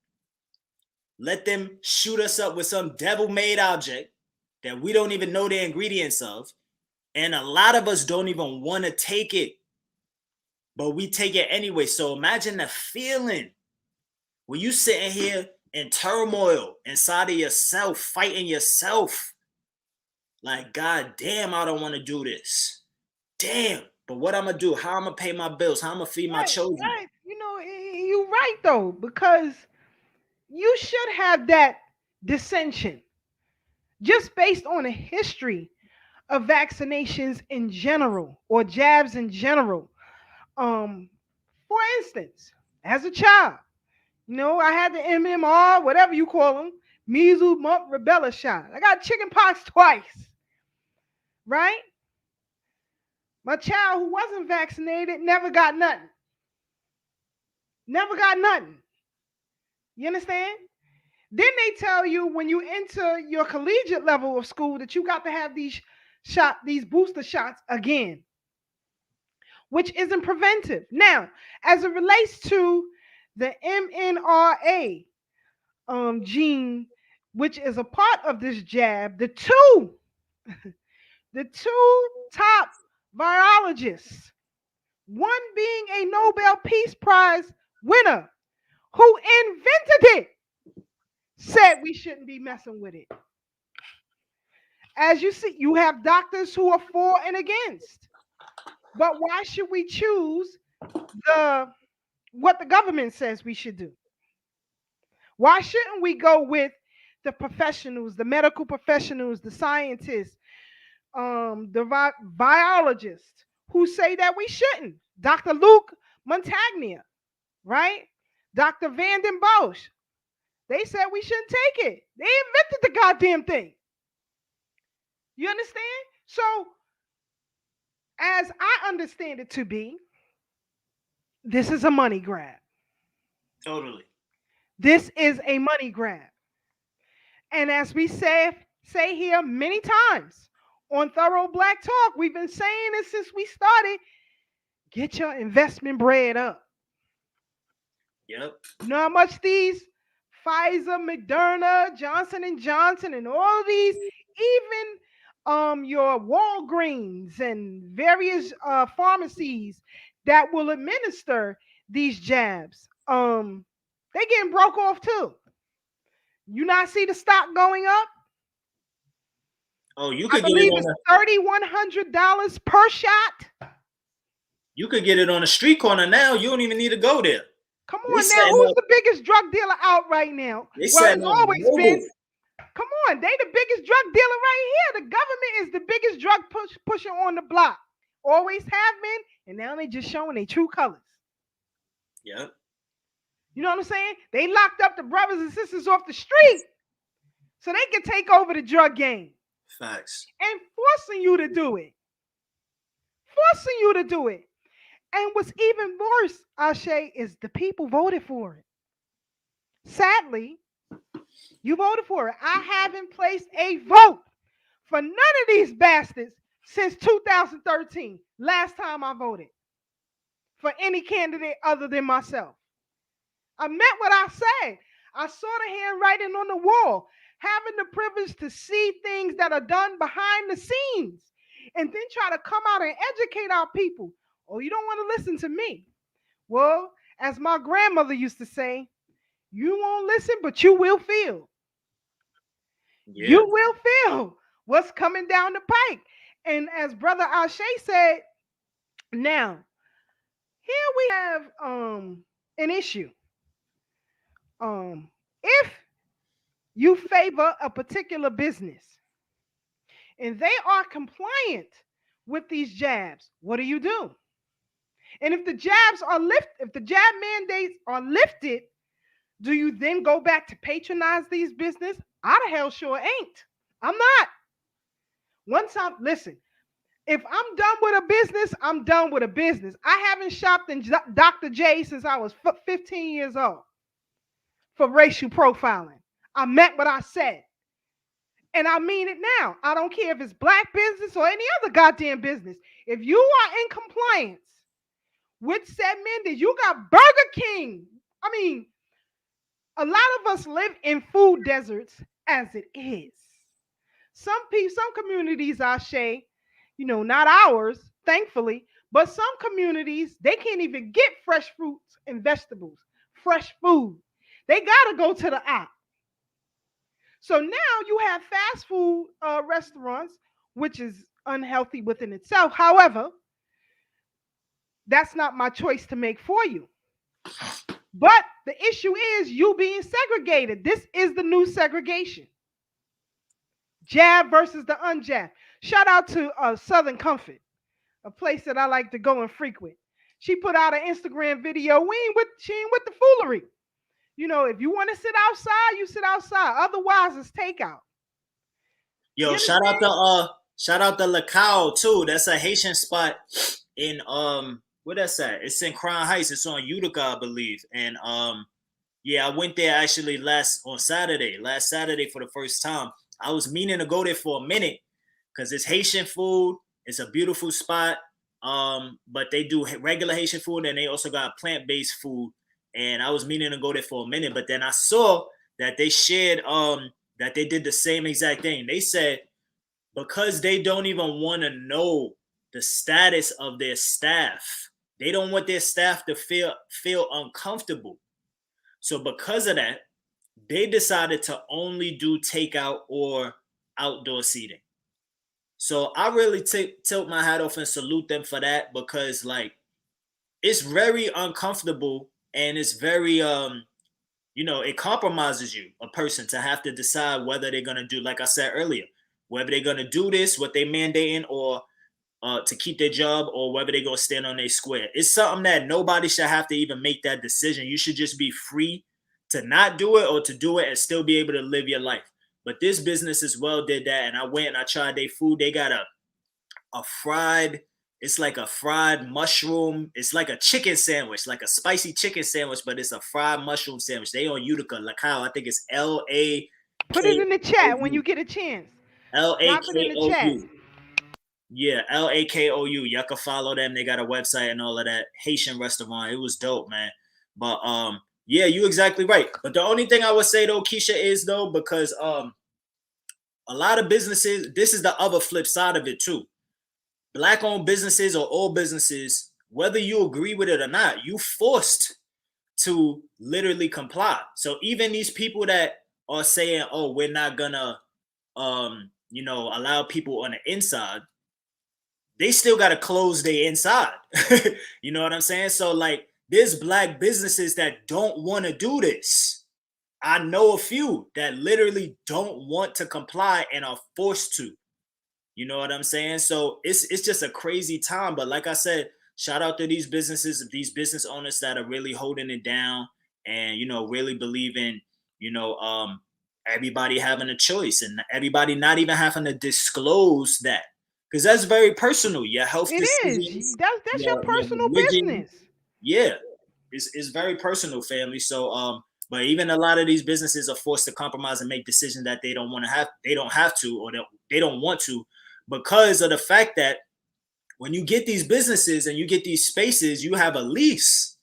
Let them shoot us up with some devil-made object that we don't even know the ingredients of, and a lot of us don't even want to take it, but we take it anyway. So imagine the feeling when you sitting here in turmoil inside of yourself, fighting yourself. Like, God damn, I don't want to do this. Damn, but what I'm gonna do? How I'm gonna pay my bills? How I'm gonna feed my children? Right. You know, you're right though, because you should have that dissension just based on a history of vaccinations in general or jabs in general. For instance, as a child, you know, I had the MMR, whatever you call them, measles, mumps, rubella shot. I got chicken pox twice, right? My child who wasn't vaccinated never got nothing. Never got nothing. You understand? Then they tell you when you enter your collegiate level of school that you got to have these booster shots again, which isn't preventive. Now, as it relates to the MNRA gene, which is a part of this jab, the two top virologists, one being a Nobel Peace Prize winner who invented it, said we shouldn't be messing with it. As you see, you have doctors who are for and against. But why should we choose what the government says we should do? Why shouldn't we go with the professionals, the medical professionals, the scientists, the biologists who say that we shouldn't? Dr. Luke Montagnier, right? Dr. Vanden Bosch. They said we shouldn't take it. They invented the goddamn thing. You understand? So, as I understand it to be, this is a money grab. Totally. This is a money grab. And as we say here many times on Thorough Black Talk, we've been saying it since we started. Get your investment bread up. Yep. You know how much these Pfizer, Moderna, Johnson & Johnson, and all these, even your Walgreens and various pharmacies that will administer these jabs, they getting broke off too. You not see the stock going up? Oh, you could I believe it's $3,100 per shot. You could get it on a street corner now. You don't even need to go there. Come on now, who's the biggest drug dealer out right now? Well, it's always been. Come on, they the biggest drug dealer right here. The government is the biggest drug pusher on the block. Always have been, and now they just showing their true colors. Yep. You know what I'm saying? They locked up the brothers and sisters off the street so they can take over the drug game. Facts. And forcing you to do it. Forcing you to do it. And what's even worse, Ashe, is the people voted for it. Sadly, you voted for it. I haven't placed a vote for none of these bastards since 2013. Last time I voted for any candidate other than myself. I meant what I said. I saw the handwriting on the wall, having the privilege to see things that are done behind the scenes, and then try to come out and educate our people. Oh, you don't want to listen to me. Well, as my grandmother used to say, you won't listen, but you will feel. Yeah. You will feel what's coming down the pike. And as Brother Ashe said, now, here we have an issue. If you favor a particular business and they are compliant with these jabs, what do? And if the jabs are if the jab mandates are lifted, do you then go back to patronize these businesses? I the hell sure ain't. I'm not. One time, listen, if I'm done with a business, I'm done with a business. I haven't shopped in Dr. J since I was 15 years old for racial profiling. I meant what I said. And I mean it now. I don't care if it's black business or any other goddamn business. If you are in compliance with said mandate, you got Burger King. I mean, a lot of us live in food deserts as it is. Some communities, Ashe, not ours, thankfully, but some communities, they can't even get fresh fruits and vegetables, fresh food. They got to go to the app. So now you have fast food restaurants, which is unhealthy within itself. However, that's not my choice to make for you. But the issue is you being segregated. This is the new segregation. Jab versus the unjab. Shout out to Southern Comfort, a place that I like to go and frequent. She put out an Instagram video. She ain't with the foolery. If you want to sit outside, you sit outside. Otherwise, it's takeout. Yo, shout out to Lacao too. That's a Haitian spot in where that's at? It's in Crown Heights. It's on Utica, I believe. And Yeah, I went there actually last Saturday for the first time. I was meaning to go there for a minute because it's Haitian food. It's a beautiful spot. But they do regular Haitian food and they also got plant-based food. And I was meaning to go there for a minute, but then I saw that they shared that they did the same exact thing. They said because they don't even want to know the status of their staff. They don't want their staff to feel uncomfortable. So because of that, they decided to only do takeout or outdoor seating. So I really tilt my hat off and salute them for that because like it's very uncomfortable and it's very it compromises you, a person, to have to decide whether they're gonna do, like I said earlier, whether they're gonna do this, what they mandating, or to keep their job, or whether they're gonna stand on their square. It's something that nobody should have to even make that decision. You should just be free to not do it or to do it and still be able to live your life. But this business as well did that, and I went and I tried their food. They got a fried, it's like a fried mushroom. It's like a chicken sandwich, like a spicy chicken sandwich, but it's a fried mushroom sandwich. They on Utica, Lacao. I think it's LA. Put it in the chat when you get a chance. Drop it in the chat. Yeah, LAKOU. Y'all can follow them. They got a website and all of that. Haitian restaurant. It was dope, man. But yeah, you exactly right. But the only thing I would say though, Keisha, is though, because a lot of businesses, this is the other flip side of it too. Black-owned businesses or all businesses, whether you agree with it or not, you forced to literally comply. So even these people that are saying, "Oh, we're not gonna, allow people on the inside," they still got to close their inside. You know what I'm saying? So like, there's black businesses that don't want to do this. I know a few that literally don't want to comply and are forced to. You know what I'm saying? So it's just a crazy time. But like I said, shout out to these businesses, these business owners that are really holding it down and, really believe in, everybody having a choice and everybody not even having to disclose that. Because that's very personal. Your health decisions. That's your personal business. Yeah. It's very personal, family. So but even a lot of these businesses are forced to compromise and make decisions that they don't want to have, they don't have to, or they don't want to, because of the fact that when you get these businesses and you get these spaces, you have a lease.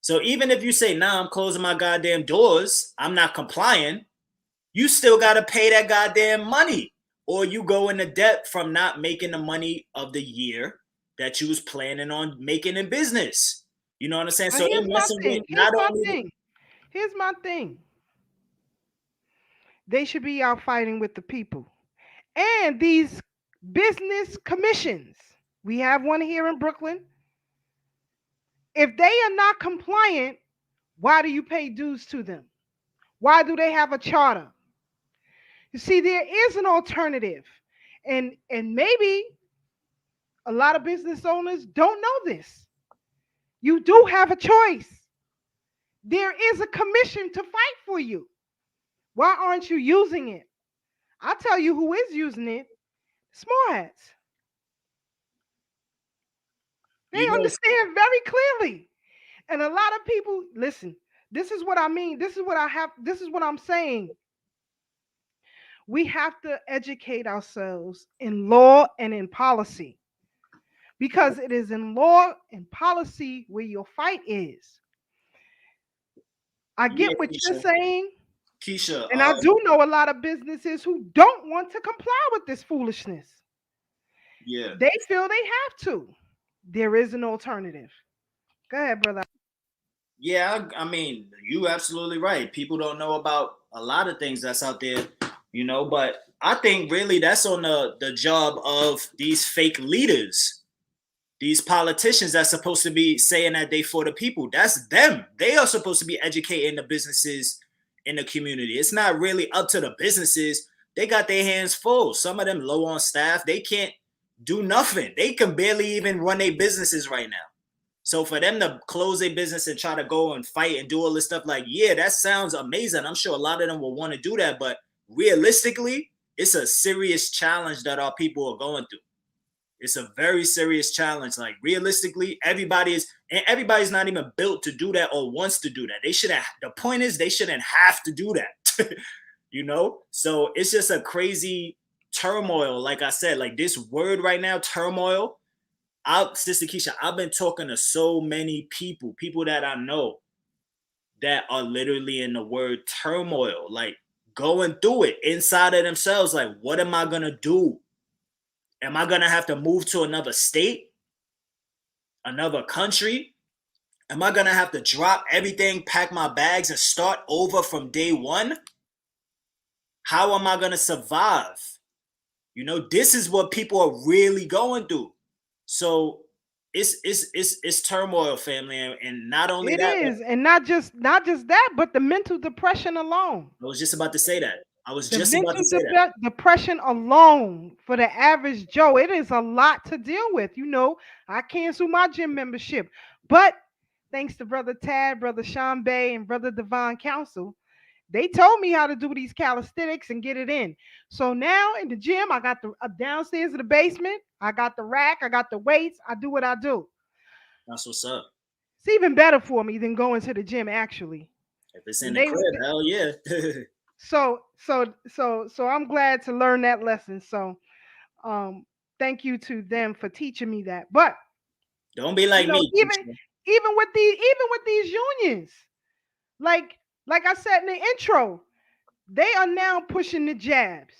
So even if you say, nah, I'm closing my goddamn doors, I'm not complying, you still got to pay that goddamn money, or you go into debt from not making the money of the year that you was planning on making in business. You know what I'm saying? So here's my thing. They should be out fighting with the people. And these business commissions, we have one here in Brooklyn. If they are not compliant, why do you pay dues to them? Why do they have a charter? You see, there is an alternative. And maybe a lot of business owners don't know this. You do have a choice. There is a commission to fight for you. Why aren't you using it? I'll tell you who is using it. Small hats. They understand very clearly. And a lot of people, listen, this is what I mean. This is what I'm saying. We have to educate ourselves in law and in policy, because it is in law and policy where your fight is. I get what you're saying, Keisha, and I do know a lot of businesses who don't want to comply with this foolishness. Yeah, they feel they have to. There is an alternative. Go ahead, brother. Yeah, I mean, you absolutely right. People don't know about a lot of things that's out there, but I think really that's on the job of these fake leaders, these politicians that's supposed to be saying that they for the people. That's them. They are supposed to be educating the businesses in the community. It's not really up to the businesses. They got their hands full. Some of them low on staff. They can't do nothing. They can barely even run their businesses right now. So for them to close their business and try to go and fight and do all this stuff, like, yeah, that sounds amazing. I'm sure a lot of them will want to do that. But realistically, it's a serious challenge that our people are going through. It's a very serious challenge. Like realistically, everybody's not even built to do that or wants to do that. They shouldn't. The point is, they shouldn't have to do that. So it's just a crazy turmoil. Like I said, like this word right now, turmoil. Sister Keisha, I've been talking to so many people that I know that are literally in the word turmoil, like going through it inside of themselves. Like, what am I gonna do? Am I gonna have to move to another state, another country? Am I gonna have to drop everything, pack my bags, and start over from day one? How am I gonna survive? This is what people are really going through. So it's turmoil, family, and not only It that. is, and not just that, but the mental depression alone. I was just about to say that. The depression alone for the average Joe, it is a lot to deal with. I canceled my gym membership, but thanks to Brother Tad, Brother Sean Bay, and Brother Divine Counsel, they told me how to do these calisthenics and get it in. So now in the gym, I got the downstairs in the basement. I got the rack. I got the weights. I do what I do. That's what's up. It's even better for me than going to the gym, actually. If it's in the crib, hell yeah. So I'm glad to learn that lesson. So thank you to them for teaching me that. But don't be like me. Even with these unions, like I said in the intro, they are now pushing the jabs.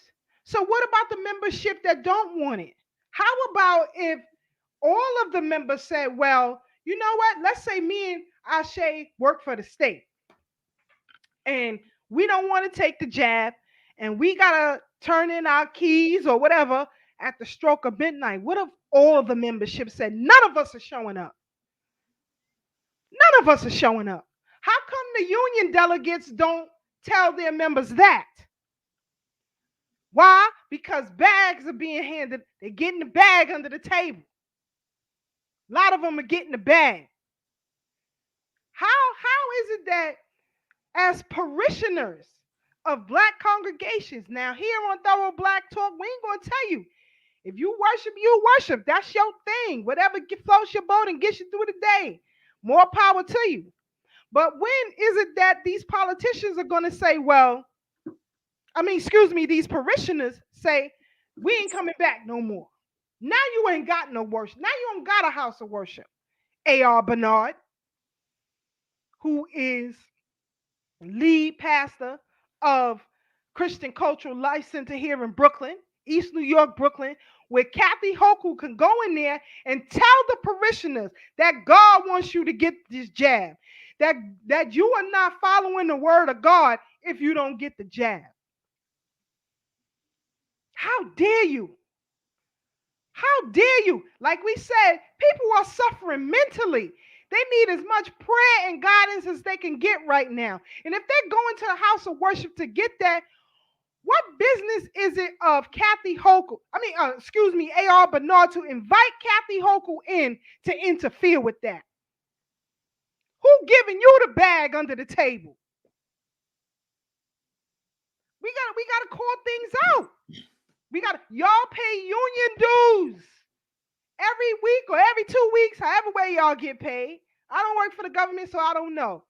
So what about the membership that don't want it? How about if all of the members said, well, you know what? Let's say me and Ashe work for the state, and we don't want to take the jab, and we gotta turn in our keys or whatever at the stroke of midnight. What if all the membership said none of us are showing up? None of us are showing up. How come the union delegates don't tell their members that? Why? Because bags are being handed. They're getting the bag under the table. A lot of them are getting the bag. How is it that as parishioners of black congregations, now here on Thorough Black Talk, we ain't going to tell you. If you worship, you worship. That's your thing. Whatever floats your boat and gets you through the day. More power to you. But when is it that these politicians are going to say, these parishioners say, we ain't coming back no more. Now you ain't got no worship. Now you don't got a house of worship. A.R. Bernard, who is lead pastor of Christian Cultural Life Center here in Brooklyn, East New York, Brooklyn, where Kathy Hochul can go in there and tell the parishioners that God wants you to get this jab, that you are not following the word of God if you don't get the jab. How dare you? How dare you? Like we said, people are suffering mentally. They need as much prayer and guidance as they can get right now. And if they're going to the house of worship to get that, what business is it of Kathy Hochul? A.R. Bernard to invite Kathy Hochul in to interfere with that? Who giving you the bag under the table? We gotta call things out. Y'all pay union dues every week or every 2 weeks, however way y'all get paid. I don't work for the government, so I don't know.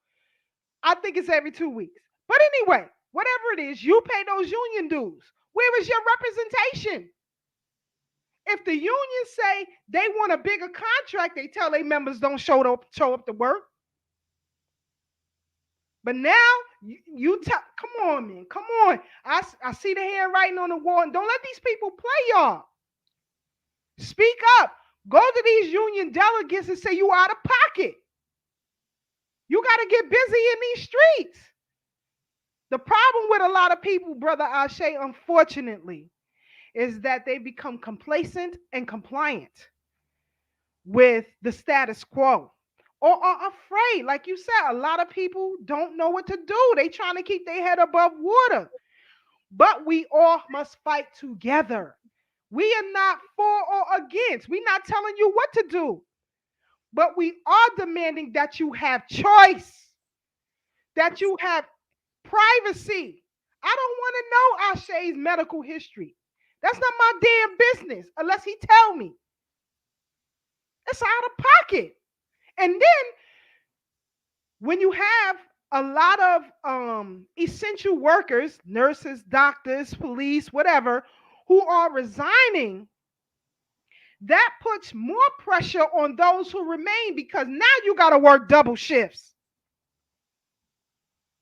I think it's every 2 weeks. But anyway, whatever it is, you pay those union dues. Where is your representation? If the unions say they want a bigger contract, they tell their members don't show up to work. But now come on, man, come on. I see the handwriting on the wall, and don't let these people play y'all. Speak up. Go to these union delegates and say you out of pocket. You got to get busy in these streets. The problem with a lot of people, Brother Ashe, unfortunately, is that they become complacent and compliant with the status quo, or are afraid. Like you said, a lot of people don't know what to do. They trying to keep their head above water. But we all must fight together. We are not for or against. We're not telling you what to do. But we are demanding that you have choice, that you have privacy. I don't want to know Ashe's medical history. That's not my damn business unless he tell me. It's out of pocket. And then when you have a lot of essential workers, nurses, doctors, police, whatever, who are resigning, that puts more pressure on those who remain because now you got to work double shifts,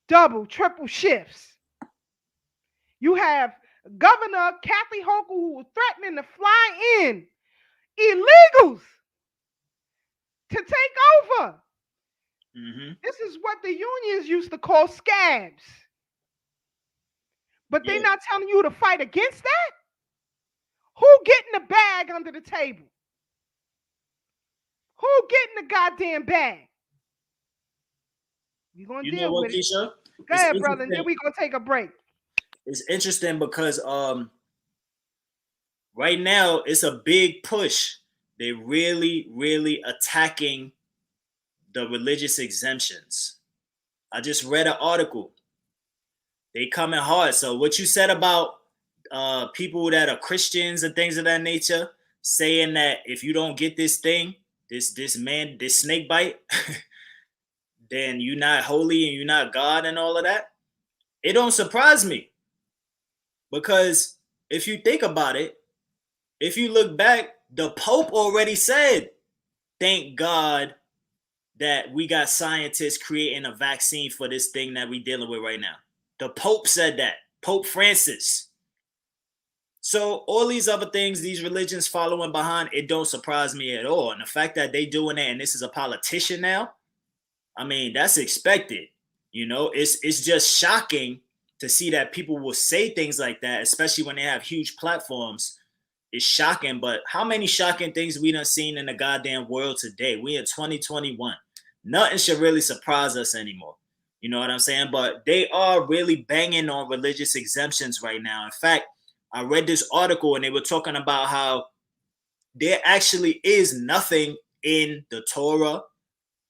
double, triple shifts. You have Governor Kathy Hochul who was threatening to fly in illegals to take over. Mm-hmm. This is what the unions used to call scabs. But they're Yeah. not telling you to fight against that? Who getting the bag under the table? Who getting the goddamn bag? We're going to You know deal what, with it. Keisha? Go It's ahead, brother, and then interesting. we're going to take a break. It's interesting because right now it's a big push. They're really, really attacking the religious exemptions. I just read an article. They coming hard. So what you said about people that are Christians and things of that nature, saying that if you don't get this thing, this snake bite, then you're not holy and you're not God and all of that. It don't surprise me because if you think about it, if you look back, the Pope already said, "Thank God that we got scientists creating a vaccine for this thing that we're dealing with right now." The Pope said that. Pope Francis. So all these other things, these religions following behind, it don't surprise me at all. And the fact that they doing it, and this is a politician now, I mean, that's expected. You know, it's just shocking to see that people will say things like that, especially when they have huge platforms. It's shocking, but how many shocking things we done seen in the goddamn world today? We in 2021. Nothing should really surprise us anymore. You know what I'm saying? But they are really banging on religious exemptions right now. In fact, I read this article and they were talking about how there actually is nothing in the Torah,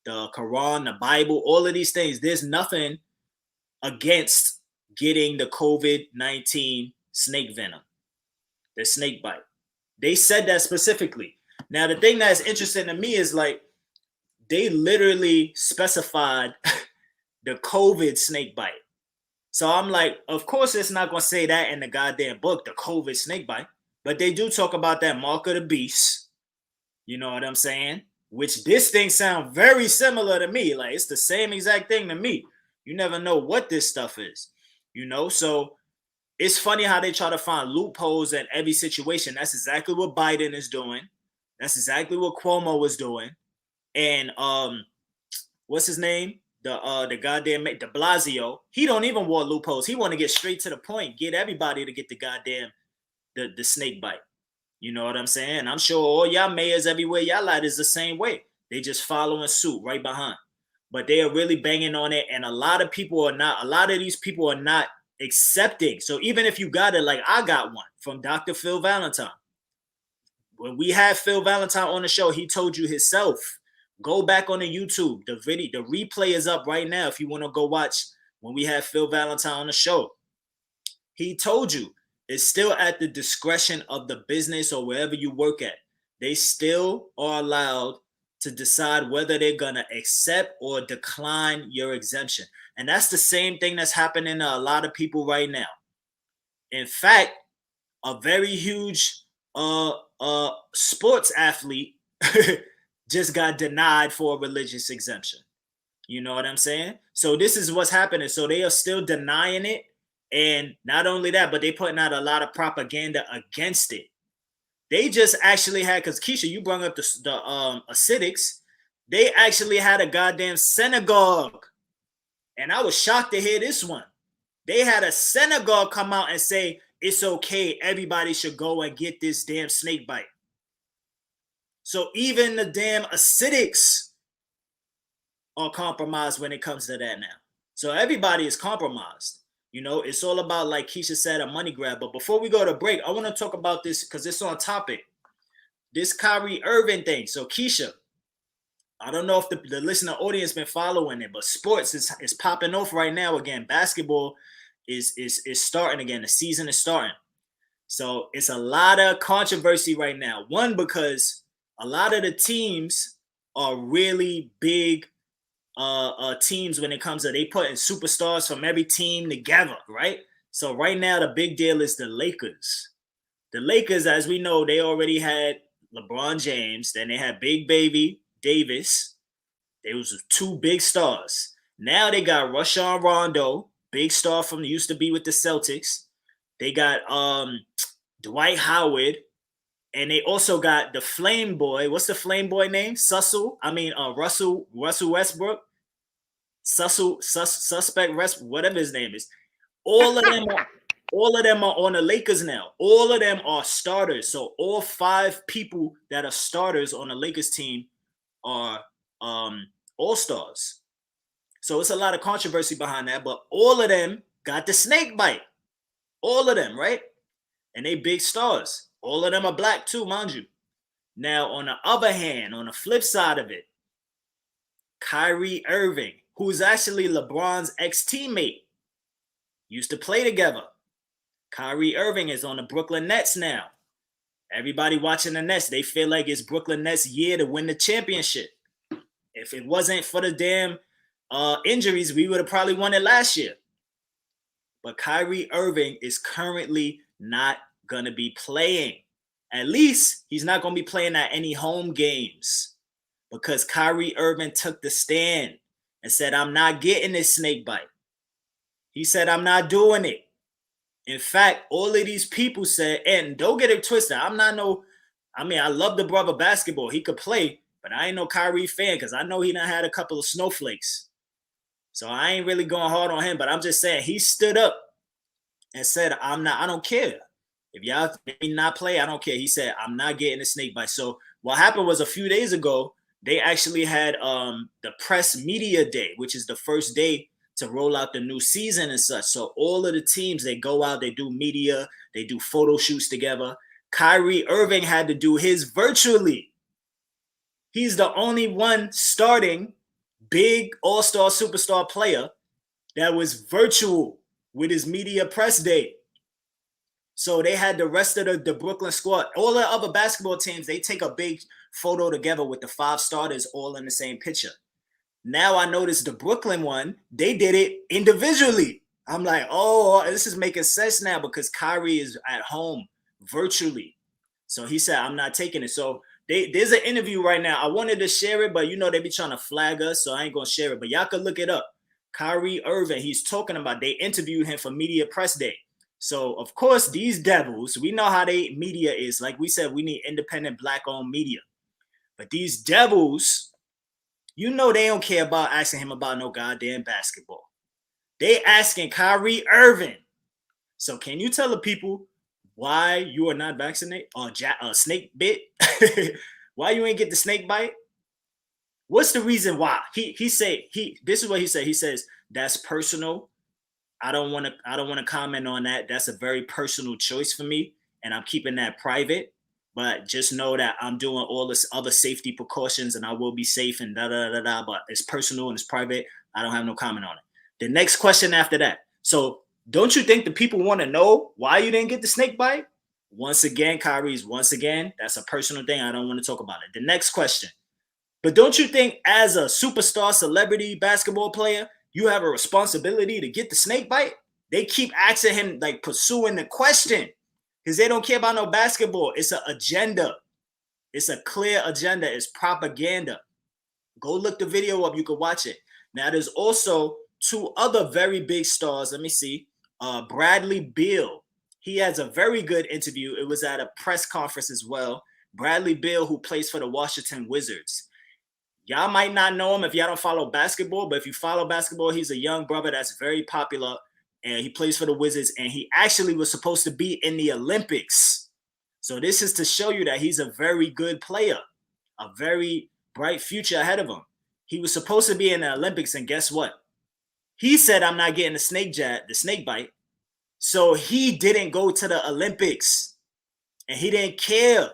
the Quran, the Bible, all of these things. There's nothing against getting the COVID-19 snake venom, the snake bite. They said that specifically. Now, the thing that's interesting to me is like they literally specified the COVID snake bite. So I'm like, of course, it's not going to say that in the goddamn book, the COVID snake bite. But they do talk about that mark of the beast. You know what I'm saying? Which this thing sounds very similar to me. Like it's the same exact thing to me. You never know what this stuff is. You know, so it's funny how they try to find loopholes in every situation. That's exactly what Biden is doing. That's exactly what Cuomo was doing. And what's his name? The goddamn De Blasio. He don't even want loopholes. He want to get straight to the point. Get everybody to get the goddamn the snake bite. You know what I'm saying? I'm sure all y'all mayors everywhere y'all at is the same way. They just following suit right behind. But they are really banging on it, and a lot of these people are not accepting. So even if you got it, like I got one from Dr. Phil Valentine. When we had Phil Valentine on the show, he told you himself. Go back on the YouTube. The replay is up right now if you want to go watch when we had Phil Valentine on the show. He told you it's still at the discretion of the business or wherever you work at. They still are allowed to decide whether they're going to accept or decline your exemption. And that's the same thing that's happening to a lot of people right now. In fact, a very huge sports athlete just got denied for a religious exemption. You know what I'm saying? So this is what's happening. So they are still denying it. And not only that, but they putting out a lot of propaganda against it. They just actually had, because Keisha, you brought up the acidics. They actually had a goddamn synagogue. And I was shocked to hear this one. They had a synagogue come out and say, it's okay, everybody should go and get this damn snake bite. So even the damn acidics are compromised when it comes to that now. So everybody is compromised. You know, it's all about, like Keisha said, a money grab. But before we go to break, I want to talk about this because it's on topic. This Kyrie Irving thing. So Keisha, I don't know if the listener audience been following it, but sports is popping off right now again. Basketball is starting again. The season is starting. So it's a lot of controversy right now. One, because a lot of the teams are really big teams when it comes to they putting superstars from every team together, right? So right now the big deal is the Lakers. The Lakers, as we know, they already had LeBron James, then they had Big Baby Davis. They was two big stars. Now they got Rajon Rondo, big star from used to be with the Celtics. They got Dwight Howard, and they also got the Flame Boy. What's the Flame Boy name? Russell Westbrook. Suspect Westbrook, whatever his name is. All of them are on the Lakers now. All of them are starters. So all 5 people that are starters on the Lakers team are all-stars. So it's a lot of controversy behind that, but all of them got the snake bite. All of them, right? And they big stars. All of them are black too, mind you. Now, on the other hand, on the flip side of it, Kyrie Irving, who's actually LeBron's ex-teammate, used to play together. Kyrie Irving is on the Brooklyn Nets now. Everybody watching the Nets, they feel like it's Brooklyn Nets' year to win the championship. If it wasn't for the damn injuries, we would have probably won it last year. But Kyrie Irving is currently not going to be playing. At least he's not going to be playing at any home games because Kyrie Irving took the stand and said, I'm not getting this snake bite. He said, I'm not doing it. In fact, all of these people said, and don't get it twisted. I love the brother basketball. He could play, but I ain't no Kyrie fan because I know he done had a couple of snowflakes. So I ain't really going hard on him, but I'm just saying he stood up and said, I don't care. If y'all make me not play, I don't care. He said, I'm not getting a snake bite. So what happened was a few days ago, they actually had the press media day, which is the first day to roll out the new season and such. So all of the teams, they go out, they do media, they do photo shoots together. Kyrie Irving had to do his virtually. He's the only one starting big all-star superstar player that was virtual with his media press day. So they had the rest of the Brooklyn squad. All the other basketball teams, they take a big photo together with the 5 starters all in the same picture. Now I noticed the Brooklyn one, they did it individually. I'm like, oh, this is making sense now because Kyrie is at home virtually. So he said, I'm not taking it. So there's an interview right now. I wanted to share it, but they be trying to flag us, so I ain't going to share it. But y'all can look it up. Kyrie Irving, he's talking about, they interviewed him for media press day. So, of course, these devils, we know how they media is. Like we said, we need independent black-owned media. But these devils, they don't care about asking him about no goddamn basketball. They asking Kyrie Irving. So can you tell the people why you are not vaccinated or snake bit? Why you ain't get the snake bite? What's the reason why? This is what he said. He says, that's personal. I don't want to comment on that. That's a very personal choice for me, and I'm keeping that private. But just know that I'm doing all this other safety precautions, and I will be safe and da-da-da-da-da. But it's personal and it's private. I don't have no comment on it. The next question after that. So don't you think the people want to know why you didn't get the snake bite? Once again, that's a personal thing. I don't want to talk about it. The next question. But don't you think as a superstar celebrity basketball player, you have a responsibility to get the snake bite? They keep asking him, like pursuing the question because they don't care about no basketball. It's an agenda. It's a clear agenda. It's propaganda. Go look the video up. You can watch it. Now, there's also 2 other very big stars. Let me see. Bradley Beal. He has a very good interview. It was at a press conference as well. Bradley Beal, who plays for the Washington Wizards. Y'all might not know him if y'all don't follow basketball, but if you follow basketball, he's a young brother that's very popular, and he plays for the Wizards, and he actually was supposed to be in the Olympics. So this is to show you that he's a very good player, a very bright future ahead of him. He was supposed to be in the Olympics, and guess what? He said, I'm not getting the snake bite. So he didn't go to the Olympics, and he didn't care.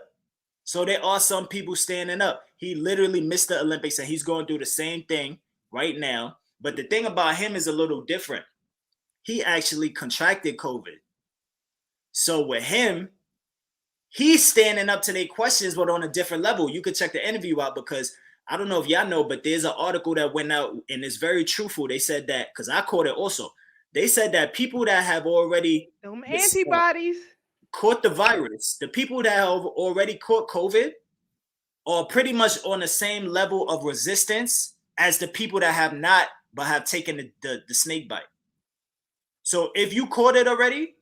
So there are some people standing up. He literally missed the Olympics, and he's going through the same thing right now. But the thing about him is a little different. He actually contracted COVID. So with him, he's standing up to their questions, but on a different level. You could check the interview out because I don't know if y'all know, but there's an article that went out and it's very truthful. They said that, because I caught it also. They said that people that have already Them antibodies. caught the virus, the people that have already caught COVID are pretty much on the same level of resistance as the people that have not, but have taken the snake bite. So if you caught it already,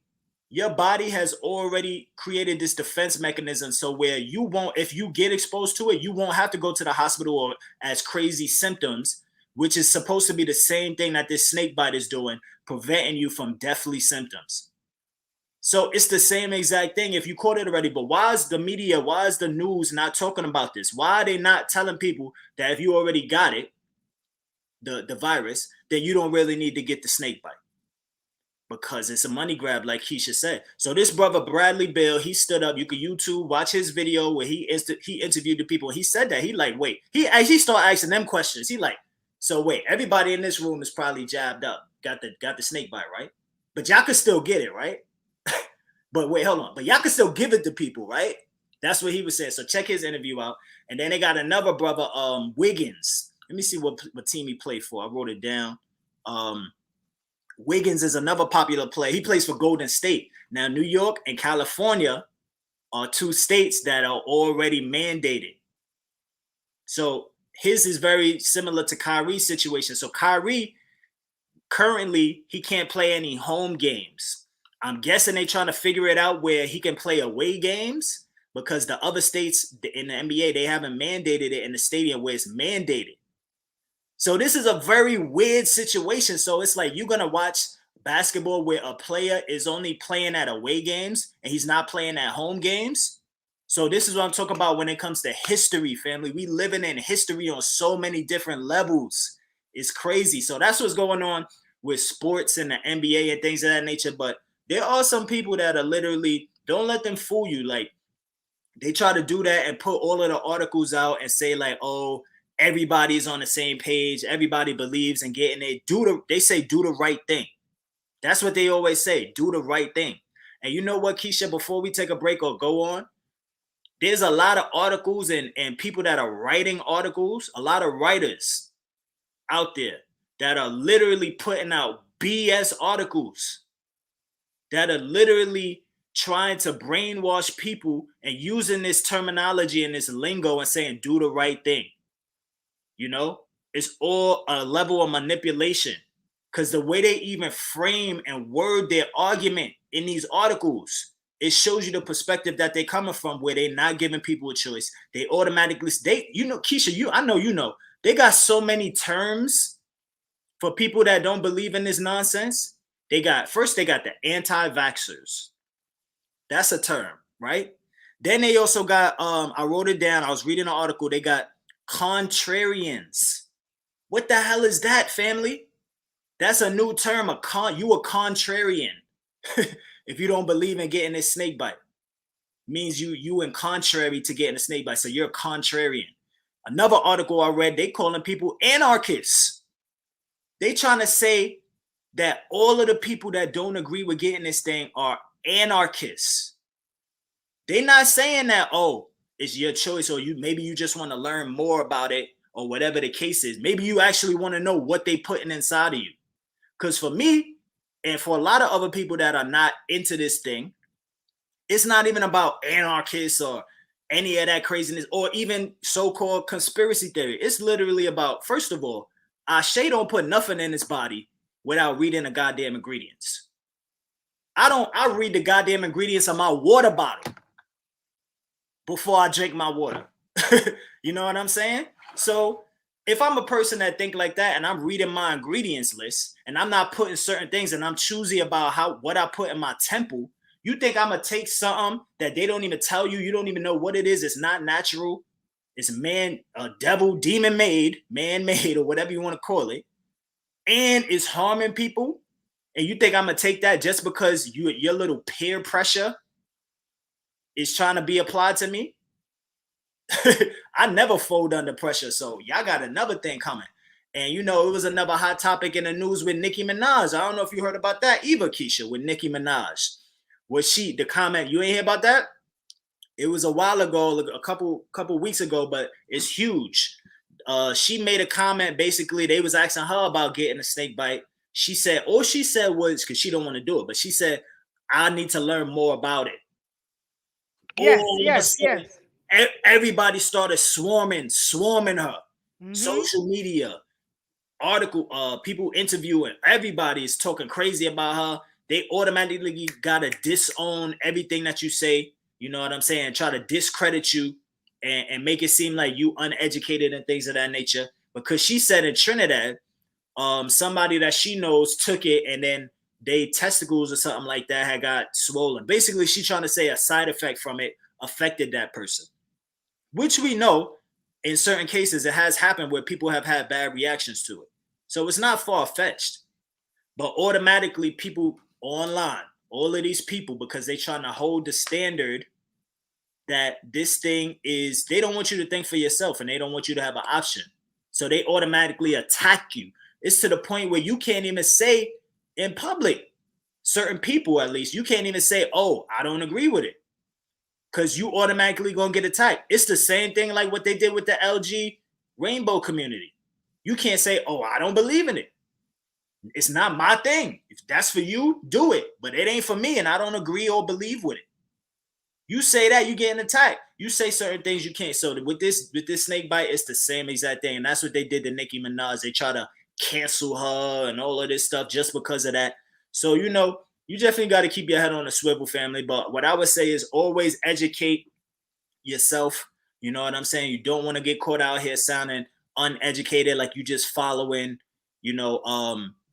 your body has already created this defense mechanism. So where you won't, if you get exposed to it, you won't have to go to the hospital or as crazy symptoms, which is supposed to be the same thing that this snake bite is doing, preventing you from deathly symptoms. So it's the same exact thing if you caught it already. But why is the media, why is the news not talking about this? Why are they not telling people that if you already got it, the virus, then you don't really need to get the snake bite? Because it's a money grab, like Keisha said. So this brother, Bradley Bill, he stood up. You can YouTube, watch his video where he interviewed the people. He said that. He like, wait. He started asking them questions. He like, so wait, everybody in this room is probably jabbed up. Got the snake bite, right? But y'all can still get it, right? But wait, hold on. But y'all can still give it to people, right? That's what he was saying. So check his interview out. And then they got another brother, Wiggins. Let me see what team he played for. I wrote it down. Wiggins is another popular player. He plays for Golden State. Now, New York and California are two states that are already mandated. So his is very similar to Kyrie's situation. So Kyrie, currently, he can't play any home games. I'm guessing they're trying to figure it out where he can play away games because the other states in the NBA, they haven't mandated it in the stadium where it's mandated. So this is a very weird situation. So it's like you're going to watch basketball where a player is only playing at away games and he's not playing at home games. So this is what I'm talking about when it comes to history, family. We living in history on so many different levels. It's crazy. So that's what's going on with sports and the NBA and things of that nature. But there are some people that are literally, don't let them fool you. Like they try to do that and put all of the articles out and say like, oh, everybody's on the same page. Everybody believes in getting it. They say do the right thing. That's what they always say. Do the right thing. And you know what, Keisha, before we take a break or go on, there's a lot of articles and people that are writing articles, a lot of writers out there that are literally putting out BS articles that are literally trying to brainwash people and using this terminology and this lingo and saying do the right thing. You know, it's all a level of manipulation because the way they even frame and word their argument in these articles, it shows you the perspective that they're coming from where they're not giving people a choice. They automatically, Keisha, I know, they got so many terms for people that don't believe in this nonsense. They got the anti-vaxxers. That's a term, right? Then they also got, I wrote it down. I was reading an article. They got contrarians. What the hell is that, family? That's a new term. You a contrarian. If you don't believe in getting this snake bite, means you in contrary to getting a snake bite. So you're a contrarian. Another article I read, they calling people anarchists. They trying to say that all of the people that don't agree with getting this thing are anarchists. They're not saying that, oh, it's your choice, or maybe you just want to learn more about it, or whatever the case is. Maybe you actually want to know what they putting inside of you. Because for me, and for a lot of other people that are not into this thing, it's not even about anarchists or any of that craziness, or even so-called conspiracy theory. It's literally about, first of all, Ashe don't put nothing in his body without reading the goddamn ingredients. I read the goddamn ingredients on my water bottle before I drink my water. You know what I'm saying? So if I'm a person that think like that and I'm reading my ingredients list and I'm not putting certain things and I'm choosy about what I put in my temple, you think I'm going to take something that they don't even tell you, you don't even know what it is, it's not natural, it's devil, demon made, man-made, or whatever you want to call it, and it's harming people, and you think I'm going to take that just because your little peer pressure is trying to be applied to me? I never fold under pressure, so y'all got another thing coming. And it was another hot topic in the news with Nicki Minaj. I don't know if you heard about that either, Keisha, with Nicki Minaj. The comment, you ain't hear about that? It was a while ago, a couple weeks ago, but it's huge. She made a comment. Basically, they was asking her about getting a snake bite. She said, all she said was, because she don't want to do it, but she said, I need to learn more about it. Yes. Everybody started swarming her. Social media, article, people interviewing, everybody is talking crazy about her. They automatically gotta disown everything that you say. You know what I'm saying? Try to discredit you and make it seem like you uneducated and things of that nature. Because she said in Trinidad, somebody that she knows took it and then they testicles or something like that had got swollen. Basically, she's trying to say a side effect from it affected that person, which we know in certain cases it has happened where people have had bad reactions to it. So it's not far-fetched, but automatically people online, all of these people, because they're trying to hold the standard that this thing is, they don't want you to think for yourself and they don't want you to have an option. So they automatically attack you. It's to the point where you can't even say in public, certain people at least, you can't even say, oh, I don't agree with it. Because you automatically gonna get attacked. It's the same thing like what they did with the LG rainbow community. You can't say, oh, I don't believe in it. It's not my thing. If that's for you, do it. But it ain't for me, and I don't agree or believe with it. You say that, you getting attacked. You say certain things you can't. So with this snake bite, it's the same exact thing. And that's what they did to Nicki Minaj. They try to cancel her and all of this stuff just because of that. So, you know, you definitely got to keep your head on a swivel, family. But what I would say is always educate yourself. You know what I'm saying? You don't want to get caught out here sounding uneducated, like you just following, you know,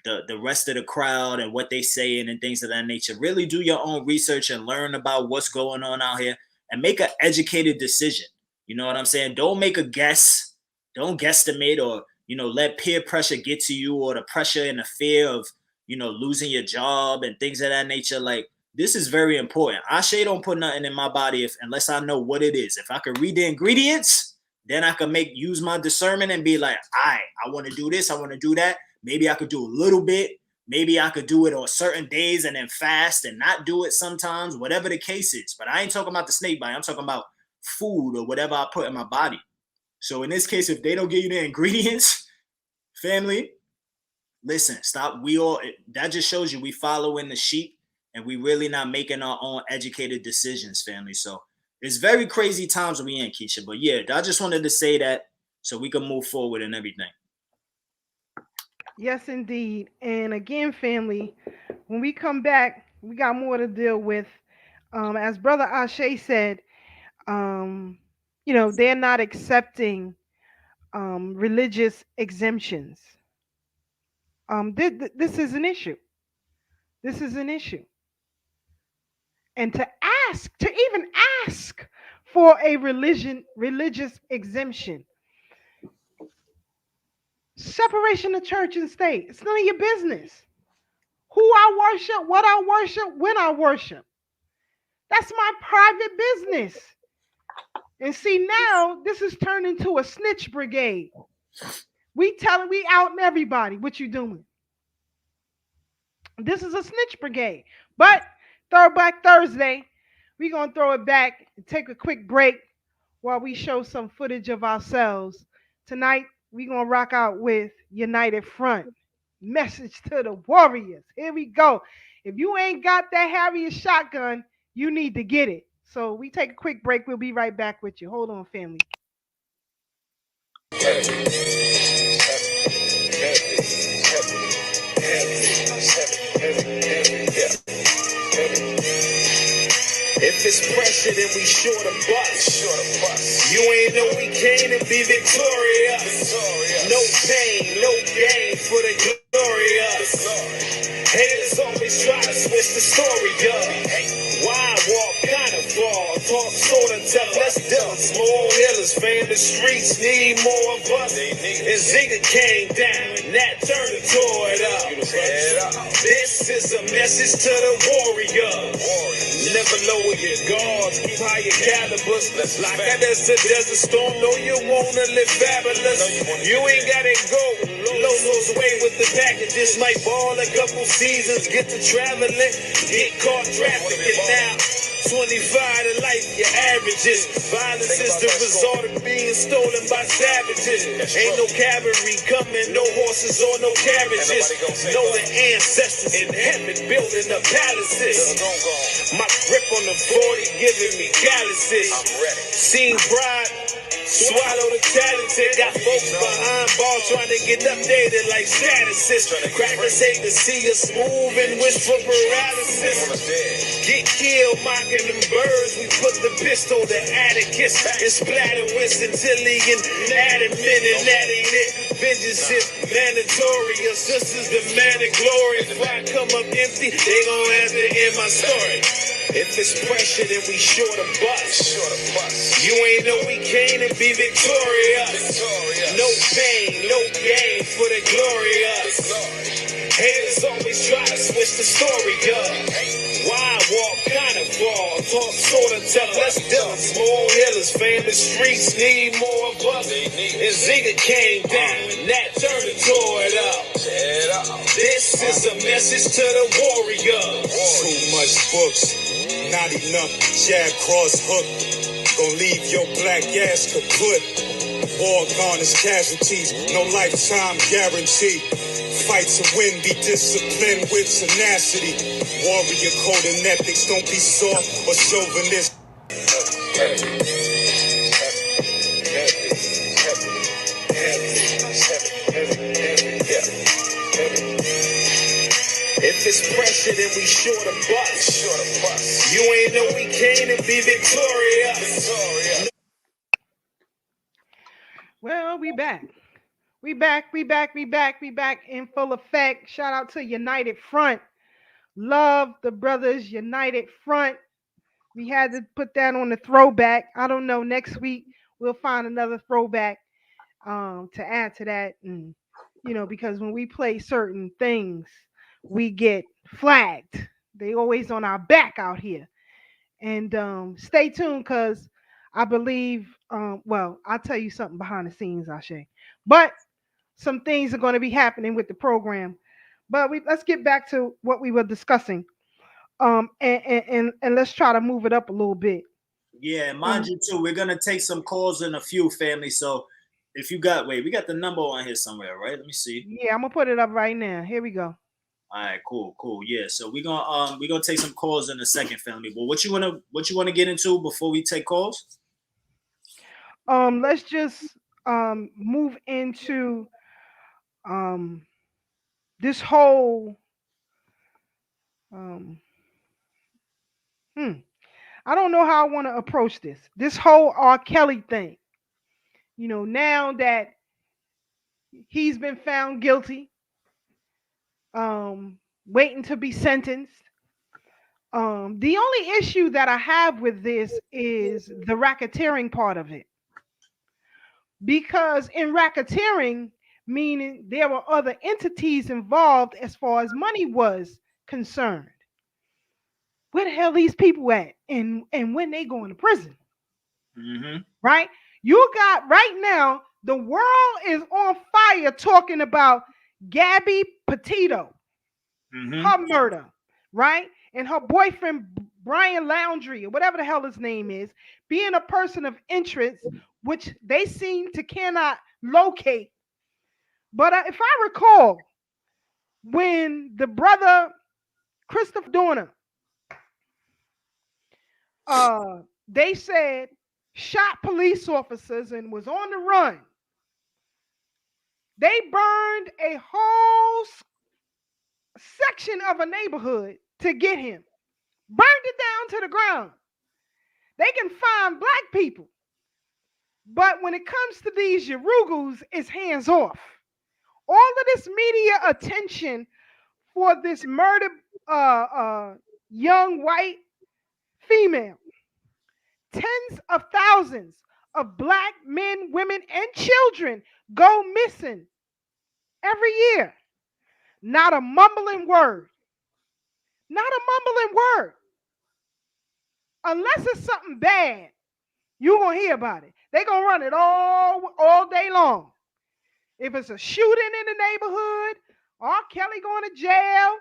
the rest of the crowd and what they saying and things of that nature. Really do your own research and learn about what's going on out here and make an educated decision. You know what I'm saying? Don't make a guess. Don't guesstimate or, you know, let peer pressure get to you or the pressure and the fear of, you know, losing your job and things of that nature. Like, this is very important. Ashe don't put nothing in my body unless I know what it is. If I could read the ingredients, then I could use my discernment and be like, all right, I want to do this, I want to do that. Maybe I could do a little bit. Maybe I could do it on certain days and then fast and not do it sometimes, whatever the case is. But I ain't talking about the snake bite. I'm talking about food or whatever I put in my body. So in this case, if they don't give you the ingredients, family, listen, stop. That just shows you we following the sheep and we really not making our own educated decisions, family. So it's very crazy times we in, Keisha. But yeah, I just wanted to say that so we can move forward and everything. Yes, indeed. And again, family, when we come back, we got more to deal with. As Brother Ashe said, you know, they're not accepting religious exemptions. This is an issue. This is an issue. And to even ask for a religious exemption, separation of church and state, it's none of your business. Who I worship, what I worship, when I worship. That's my private business. And see, now this is turned into a snitch brigade. We outing everybody what you doing. This is a snitch brigade. But Throwback Thursday, we're going to throw it back and take a quick break while we show some footage of ourselves. Tonight, we're going to rock out with United Front. Message to the warriors. Here we go. If you ain't got that Harrier shotgun, you need to get it. So we take a quick break. We'll be right back with you. Hold on, family. If it's pressure, then we sure to bust. You ain't know we came to be victorious. No pain, no gain for the glorious. Haters always try to switch the story up. Why walk kind of far? Talk sort of tough. Let's do it. Small hillers, fam. The streets need more of us. And Zeta came down, and that turned the toward up. This is a message to the warriors. Never lower your guards, keep high your calibers. Like that as the desert storm, know you wanna live fabulous. You ain't gotta go Lolo's way with the packages. Might ball a couple seasons, get to traveling, get caught trafficking now. 25 to life, your averages. Violence is the result of being stolen by savages. Ain't no cavalry coming, no horses or no carriages. Know the ancestors in heaven building up palaces. My grip on the 40 giving me calluses. Seen pride, swallow the talented. Got folks behind bars trying to get updated like statuses. Crackers hate to see us move and wish for paralysis. Get killed mocking them birds. We put the pistol to Atticus and splatter Winston Tilly and adamant, and that ain't it. Vengeance is mandatory. Your sister's the man of glory. If I come up empty, they gon' have to end my story. If it's pressure, then we short a bus. You ain't know we came to be victorious. No pain, no gain for the glorious. Haters always try to switch the story up. Why walk kind of fall? Talk sort of tough. Let's do it. Small hillers, famous streets need more of us. And Zigga came down, and that turned the toy up. This is a message to the warriors. Too much books, not enough jab, cross hook. Gon' leave your black ass kaput. War garners casualties, no lifetime guarantee. Fight to win, be disciplined with tenacity. Warrior code and ethics, don't be soft or chauvinist. If it's pressure, then we short a bus. You ain't know we came to be victorious. Well, we back. We back in full effect. Shout out to United Front. Love the brothers United Front. We had to put that on the throwback. I don't know. Next week we'll find another throwback to add to that. And because when we play certain things, we get flagged. They always on our back out here. And stay tuned because I believe, I'll tell you something behind the scenes, Ashe. But some things are going to be happening with the program. But let's get back to what we were discussing. And let's try to move it up a little bit. Yeah, mind you too, we're gonna take some calls in a few, family. So if you got we got the number on here somewhere, right? Let me see. Yeah, I'm gonna put it up right now. Here we go. All right, cool. Yeah, so we're gonna take some calls in a second, family. But what you wanna get into before we take calls? Let's just move into this whole I don't know how I want to approach this. This whole R. Kelly thing. Now that he's been found guilty, waiting to be sentenced. The only issue that I have with this is the racketeering part of it. Because in racketeering, meaning there were other entities involved as far as money was concerned. Where the hell these people at? And when they going to prison? Mm-hmm. Right? You got right now, the world is on fire talking about Gabbie Petito, her murder, right? And her boyfriend, Brian Laundrie, or whatever the hell his name is, being a person of interest, which they seem to cannot locate. But if I recall, when the brother Christopher Dorner, they said shot police officers and was on the run. They burned a whole section of a neighborhood to get him. Burned it down to the ground. They can find black people. But when it comes to these Yarugus, it's hands off. All of this media attention for this murdered young white female. Tens of thousands of black men, women, and children go missing every year. Not a mumbling word. Not a mumbling word. Unless it's something bad, you're going to hear about it. They're going to run it all day long. If it's a shooting in the neighborhood, R. Kelly going to jail,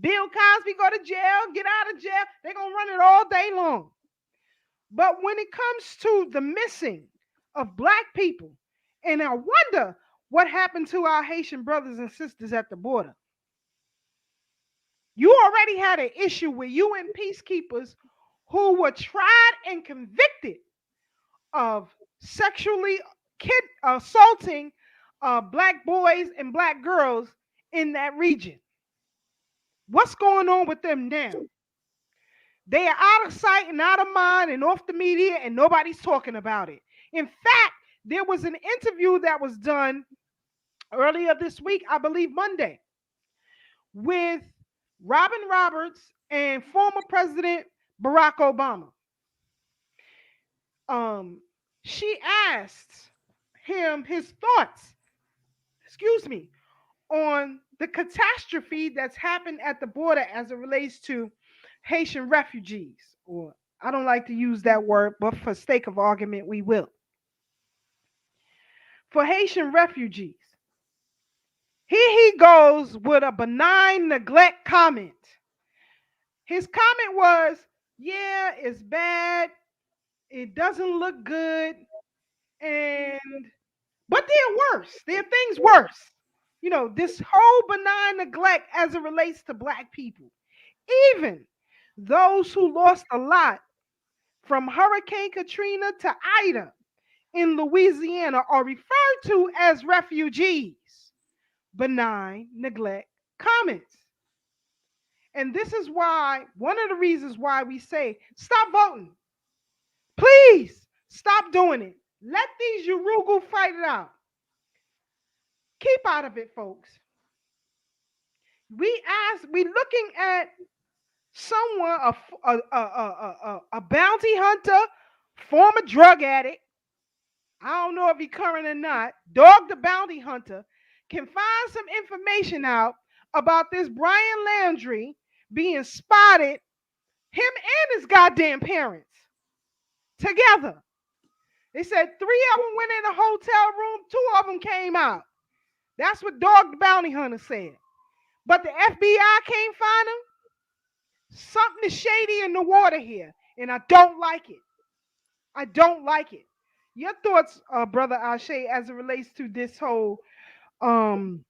Bill Cosby go to jail, get out of jail. They're going to run it all day long. But when it comes to the missing of black people, and I wonder what happened to our Haitian brothers and sisters at the border. You already had an issue with UN peacekeepers who were tried and convicted of sexually assaulting black boys and black girls in that region. What's going on with them now? They are out of sight and out of mind and off the media, and nobody's talking about it. In fact, there was an interview that was done earlier this week, I believe Monday, with Robin Roberts and former President Barack Obama. She asked him his thoughts, on the catastrophe that's happened at the border as it relates to Haitian refugees. Or I don't like to use that word, but for sake of argument, we will. For Haitian refugees, here he goes with a benign neglect comment. His comment was, yeah, it's bad. It doesn't look good. But they're worse. There are things worse. You know, this whole benign neglect as it relates to black people. Even those who lost a lot from Hurricane Katrina to Ida in Louisiana are referred to as refugees. Benign neglect comments. And this is why, one of the reasons why we say, stop voting. Please stop doing it. Let these Urugu fight it keep out of it, folks. We looking at someone, a bounty hunter, former drug addict. I don't know if he's current or not. Dog the bounty hunter can find some information out about this Brian Laundrie being spotted, him and his goddamn parents together. They said 3 of them went in a hotel room, 2 of them came out. That's what Dog the Bounty Hunter said. But the FBI can't find him. Something is shady in the water here, and I don't like it. I don't like it. Your thoughts, Brother Ashe, as it relates to this whole crime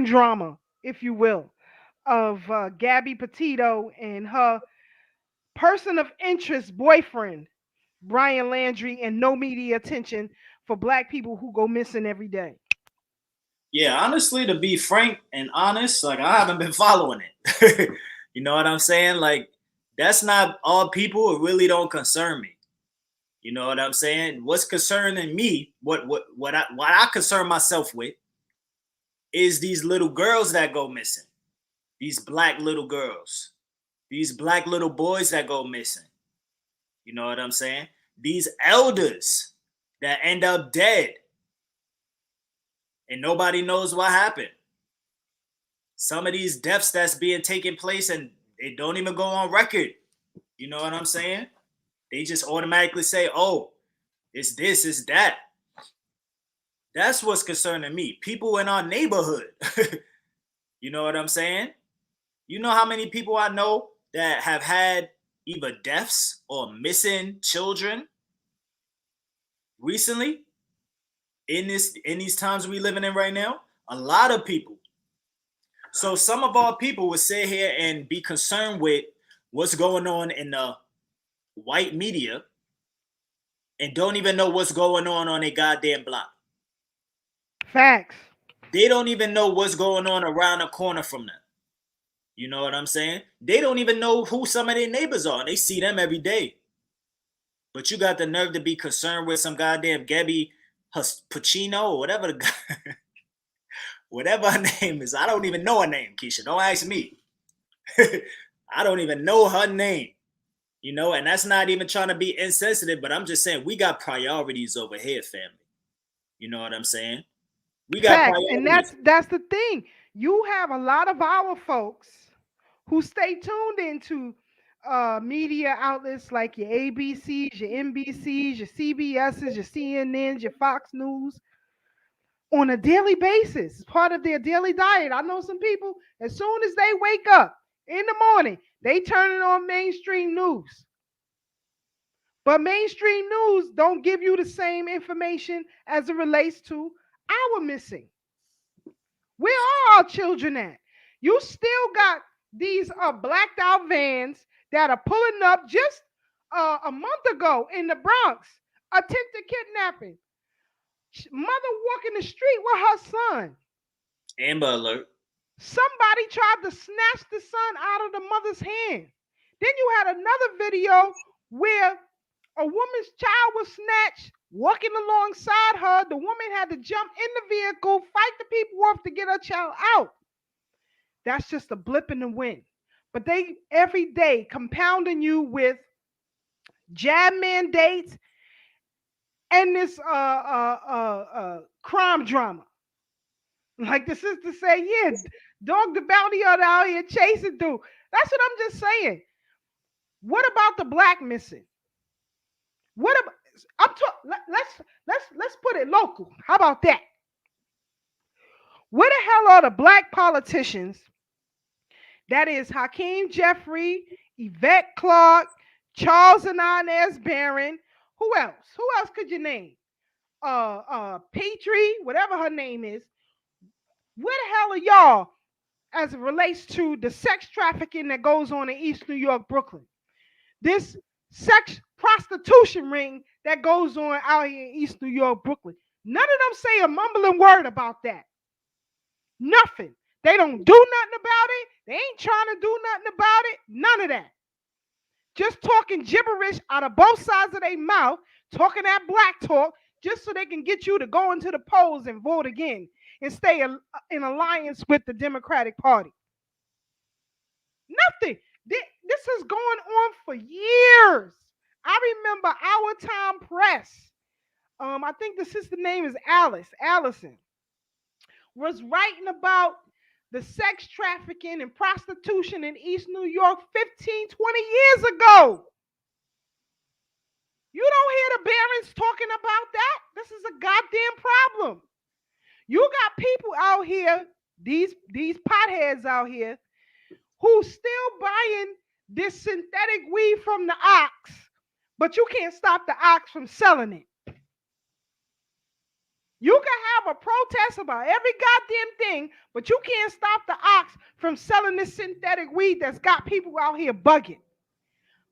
drama, if you will, of Gabbie Petito and her person of interest boyfriend, Brian Laundrie, and no media attention for black people who go missing every day. Yeah, honestly, to be frank and honest, like I haven't been following it. You know what I'm saying? Like that's not all people. It really don't concern me. You know what I'm saying? What's concerning me, what I concern myself with is these little girls that go missing. These black little girls. These black little boys that go missing. You know what I'm saying? These elders that end up dead. And nobody knows what happened. Some of these deaths that's being taken place and they don't even go on record. You know what I'm saying? They just automatically say, oh, it's this, it's that. That's what's concerning me. People in our neighborhood. You know what I'm saying? You know how many people I know that have had either deaths or missing children recently in these times we living in right now? A lot of people. So some of our people would sit here and be concerned with what's going on in the white media and don't even know what's going on a goddamn block. Facts. They don't even know what's going on around the corner from them. You know what I'm saying? They don't even know who some of their neighbors are. They see them every day. But you got the nerve to be concerned with some goddamn Gabbie Petito or whatever the whatever her name is. I don't even know her name, Keisha. Don't ask me. I don't even know her name. You know, and that's not even trying to be insensitive, but I'm just saying we got priorities over here, family. You know what I'm saying? We got Facts. priorities. And that's the thing. You have a lot of our folks who stay tuned into media outlets like your ABCs, your NBCs, your CBSs, your CNNs, your Fox News on a daily basis. It's part of their daily diet. I know some people, as soon as they wake up in the morning, they turn it on mainstream news. But mainstream news don't give you the same information as it relates to our missing. Where are our children at? You still got these blacked out vans that are pulling up just a month ago in the Bronx, attempted kidnapping. Mother walking the street with her son. Amber alert. Somebody tried to snatch the son out of the mother's hand. Then you had another video where a woman's child was snatched, walking alongside her. The woman had to jump in the vehicle, fight the people off to get her child out. That's just a blip in the wind. But they every day compounding you with jab mandates and this crime drama. Like the sister say, yeah, dog the bounty hunter out here chasing dude. That's what I'm just saying. What about the black missing? What about let's put it local. How about that? Where the hell are the black politicians? That is Hakeem Jeffrey, Yvette Clarke, Charles Inez Barron. Who else? Who else could you name? Petrie, whatever her name is. Where the hell are y'all as it relates to the sex trafficking that goes on in East New York, Brooklyn? This sex prostitution ring that goes on out here in East New York, Brooklyn. None of them say a mumbling word about that. Nothing. They don't do nothing about it. They ain't trying to do nothing about it. None of that. Just talking gibberish out of both sides of their mouth, talking that black talk, just so they can get you to go into the polls and vote again and stay in alliance with the Democratic Party. Nothing. This is going on for years. I remember Our Time Press. I think the sister name is Allison, was writing about the sex trafficking and prostitution in East New York 15, 20 years ago. You don't hear the Barons talking about that. This is a goddamn problem. You got people out here, these potheads out here, who still buying this synthetic weed from the ox, but you can't stop the ox from selling it. You can have a protest about every goddamn thing, but you can't stop the ox from selling this synthetic weed that's got people out here bugging.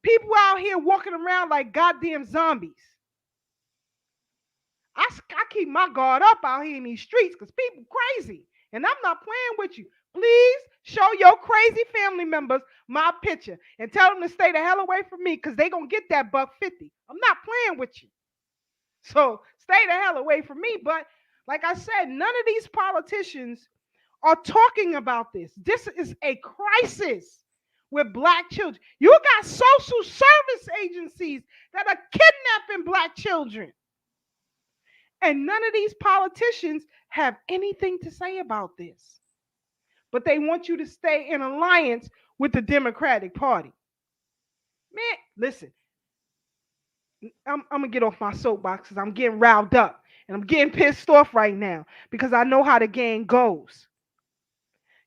People out here walking around like goddamn zombies. I keep my guard up out here in these streets because people crazy. And I'm not playing with you. Please show your crazy family members my picture and tell them to stay the hell away from me because they're going to get that $150. I'm not playing with you. So stay the hell away from me. But like I said, none of these politicians are talking about this. This is a crisis with black children. You got social service agencies that are kidnapping black children. And none of these politicians have anything to say about this. But they want you to stay in alliance with the Democratic Party. Man, listen. I'm going to get off my soapbox because I'm getting riled up. And I'm getting pissed off right now because I know how the game goes.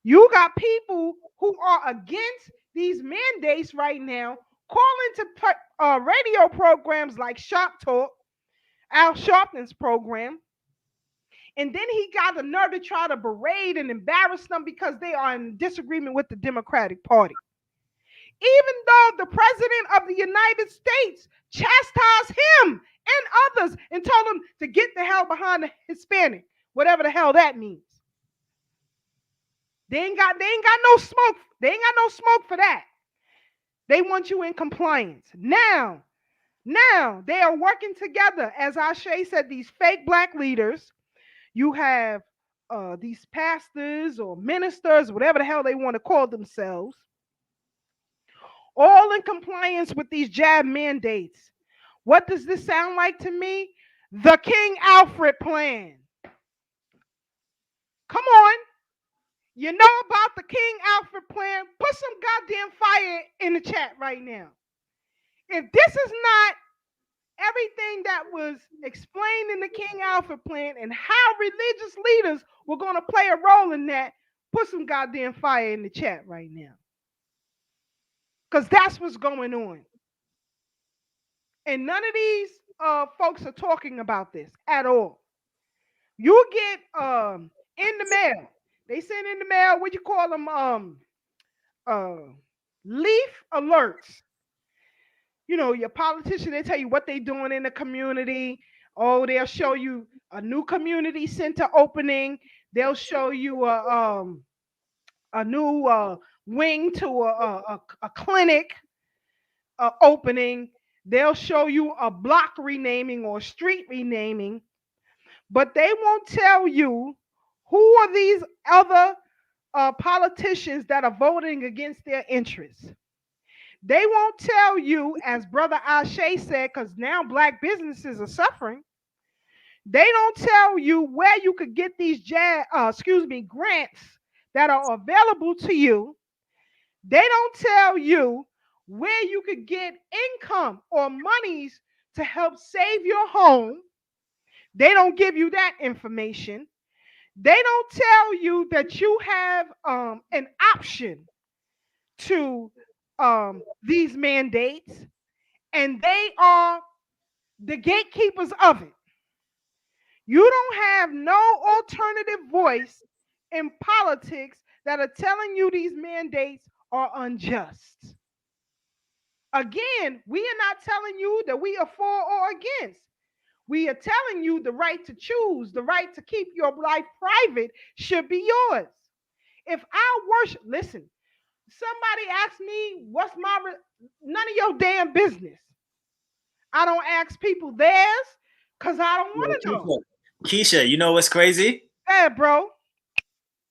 You got people who are against these mandates right now, calling to radio programs like Shop Talk, Al Sharpton's program. And then he got the nerve to try to berate and embarrass them because they are in disagreement with the Democratic Party. Even though the president of the United States chastised him and others and told them to get the hell behind the Hispanic, whatever the hell that means. They ain't got no smoke. They ain't got no smoke for that. They want you in compliance. Now they are working together. As Ashe said, these fake black leaders. You have these pastors or ministers, whatever the hell they want to call themselves, all in compliance with these jab mandates. What does this sound like to me? The King Alfred plan. Come on. You know about the King Alfred plan? Put some goddamn fire in the chat right now. If this is not everything that was explained in the King Alfred plan and how religious leaders were going to play a role in that, put some goddamn fire in the chat right now. Because that's what's going on. And none of these folks are talking about this at all. You get in the mail. They send in the mail, what you call them? Leaf alerts. You know, your politician, they tell you what they're doing in the community. Oh, they'll show you a new community center opening. They'll show you a new wing to a clinic opening. They'll show you a block renaming or street renaming, but they won't tell you who are these other politicians that are voting against their interests. They won't tell you, as Brother Ashe said, because now black businesses are suffering. They don't tell you where you could get these grants that are available to you. They don't tell you where you could get income or monies to help save your home. They don't give you that information. They don't tell you that you have an option to these mandates, and they are the gatekeepers of it. You don't have no alternative voice in politics that are telling you these mandates are unjust. Again, we are not telling you that we are for or against. We are telling you the right to choose, the right to keep your life private should be yours. If I worship, listen, somebody asks me, what's my, none of your damn business. I don't ask people theirs because I don't want to know. Keisha, you know what's crazy? Yeah, bro.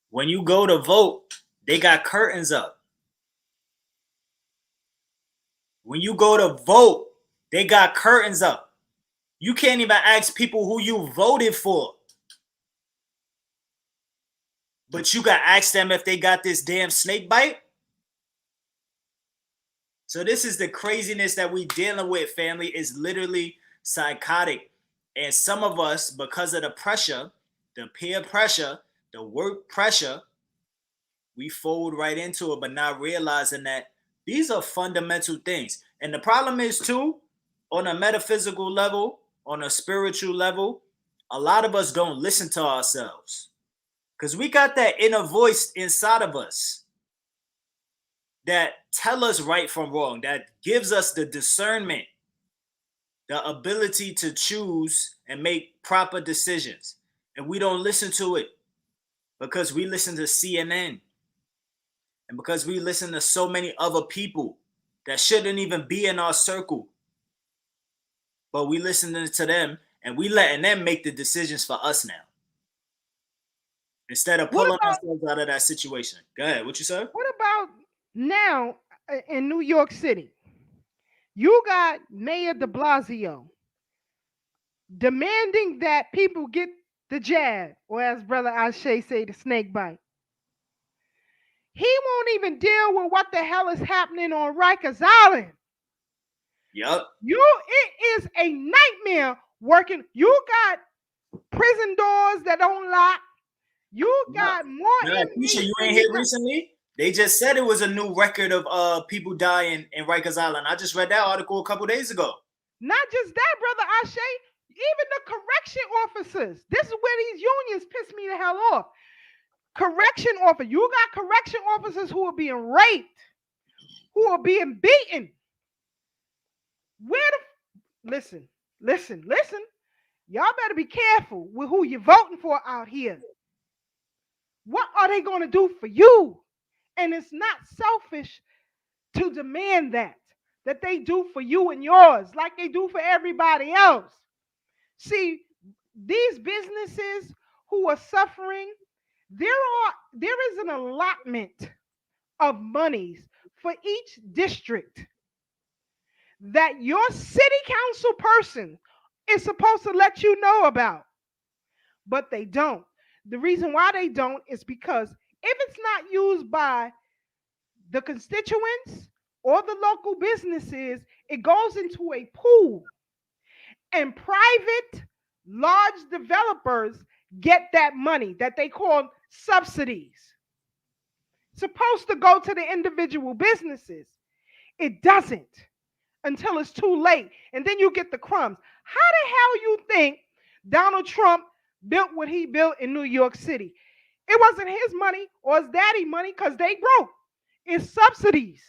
When you go to vote, they got curtains up. When you go to vote, they got curtains up. You can't even ask people who you voted for. But you got to ask them if they got this damn snake bite. So this is the craziness that we dealing with, family. Is literally psychotic. And some of us, because of the pressure, the peer pressure, the work pressure, we fold right into it, but not realizing that these are fundamental things. And the problem is, too, on a metaphysical level, on a spiritual level, a lot of us don't listen to ourselves. Because we got that inner voice inside of us that tell us right from wrong, that gives us the discernment, the ability to choose and make proper decisions. And we don't listen to it because we listen to CNN and because we listen to so many other people that shouldn't even be in our circle. But we listening to them and we letting them make the decisions for us now. Instead of pulling ourselves out of that situation. Go ahead, what you said? What about now in New York City? You got Mayor de Blasio demanding that people get the jab, or as Brother Ashe say, the snake bite. He won't even deal with what the hell is happening on Rikers Island. Yup. It is a nightmare working. You got prison doors that don't lock. You got more. Keisha, you ain't here recently? They just said it was a new record of people dying in Rikers Island. I just read that article a couple days ago. Not just that, Brother Ashe, even the correction officers. This is where these unions piss me the hell off. Correction officer. You got correction officers who are being raped, who are being beaten. Listen. Y'all better be careful with who you're voting for out here. What are they going to do for you? And it's not selfish to demand that they do for you and yours like they do for everybody else. See, these businesses who are suffering, there is an allotment of monies for each district that your city council person is supposed to let you know about, but they don't. The reason why they don't is because if it's not used by the constituents or the local businesses, it goes into a pool. And private large developers get that money that they call subsidies. Supposed to go to the individual businesses. It doesn't until it's too late. And then you get the crumbs. How the hell you think Donald Trump built what he built in New York City? It wasn't his money or his daddy money because they broke. It's subsidies.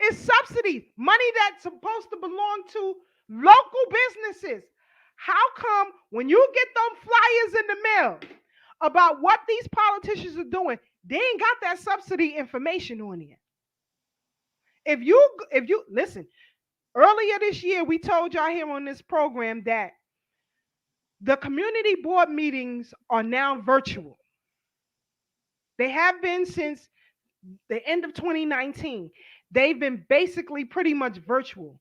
It's subsidies. Money that's supposed to belong to local businesses. How come when you get them flyers in the mail about what these politicians are doing, they ain't got that subsidy information on it? If you listen, earlier this year we told y'all here on this program that the community board meetings are now virtual. They have been since the end of 2019. They've been basically pretty much virtual.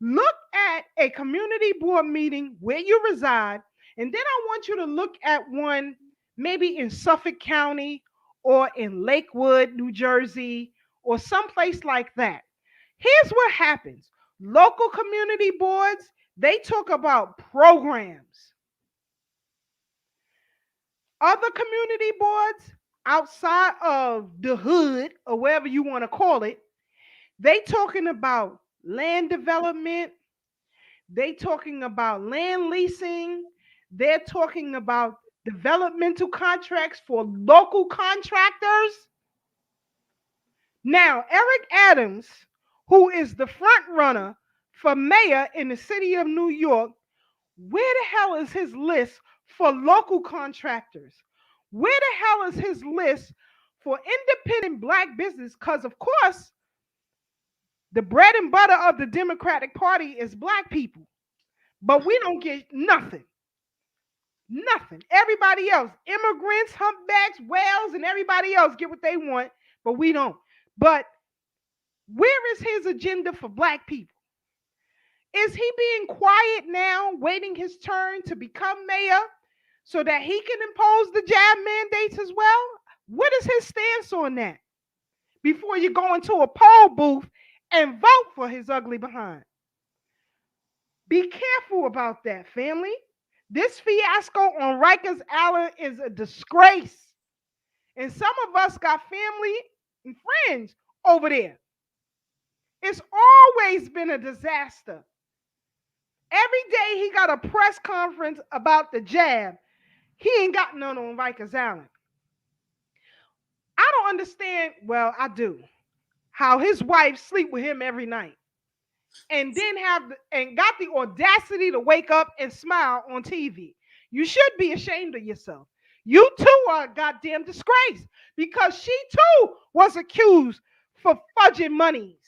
Look at a community board meeting where you reside, and then I want you to look at one maybe in Suffolk County or in Lakewood, New Jersey, or someplace like that. Here's what happens. Local community boards, they talk about programs. Other community boards outside of the hood or wherever you want to call it, they talking about land development. They talking about land leasing. They're talking about developmental contracts for local contractors. Now, Eric Adams, who is the front runner for mayor in the city of New York, where the hell is his list for local contractors? Where the hell is his list for independent black business? Because, of course, the bread and butter of the Democratic Party is black people. But we don't get nothing. Nothing. Everybody else, immigrants, humpbacks, whales, and everybody else get what they want, but we don't. But where is his agenda for black people? Is he being quiet now, waiting his turn to become mayor so that he can impose the jab mandates as well? What is his stance on that before you go into a poll booth and vote for his ugly behind? Be careful about that, family. This fiasco on Rikers Island is a disgrace. And some of us got family and friends over there. It's always been a disaster. Every day he got a press conference about the jab. He ain't got none on Rikers Island. I don't understand, well, I do, how his wife sleep with him every night and then got the audacity to wake up and smile on TV. You should be ashamed of yourself. You too are a goddamn disgrace because she too was accused for fudging monies,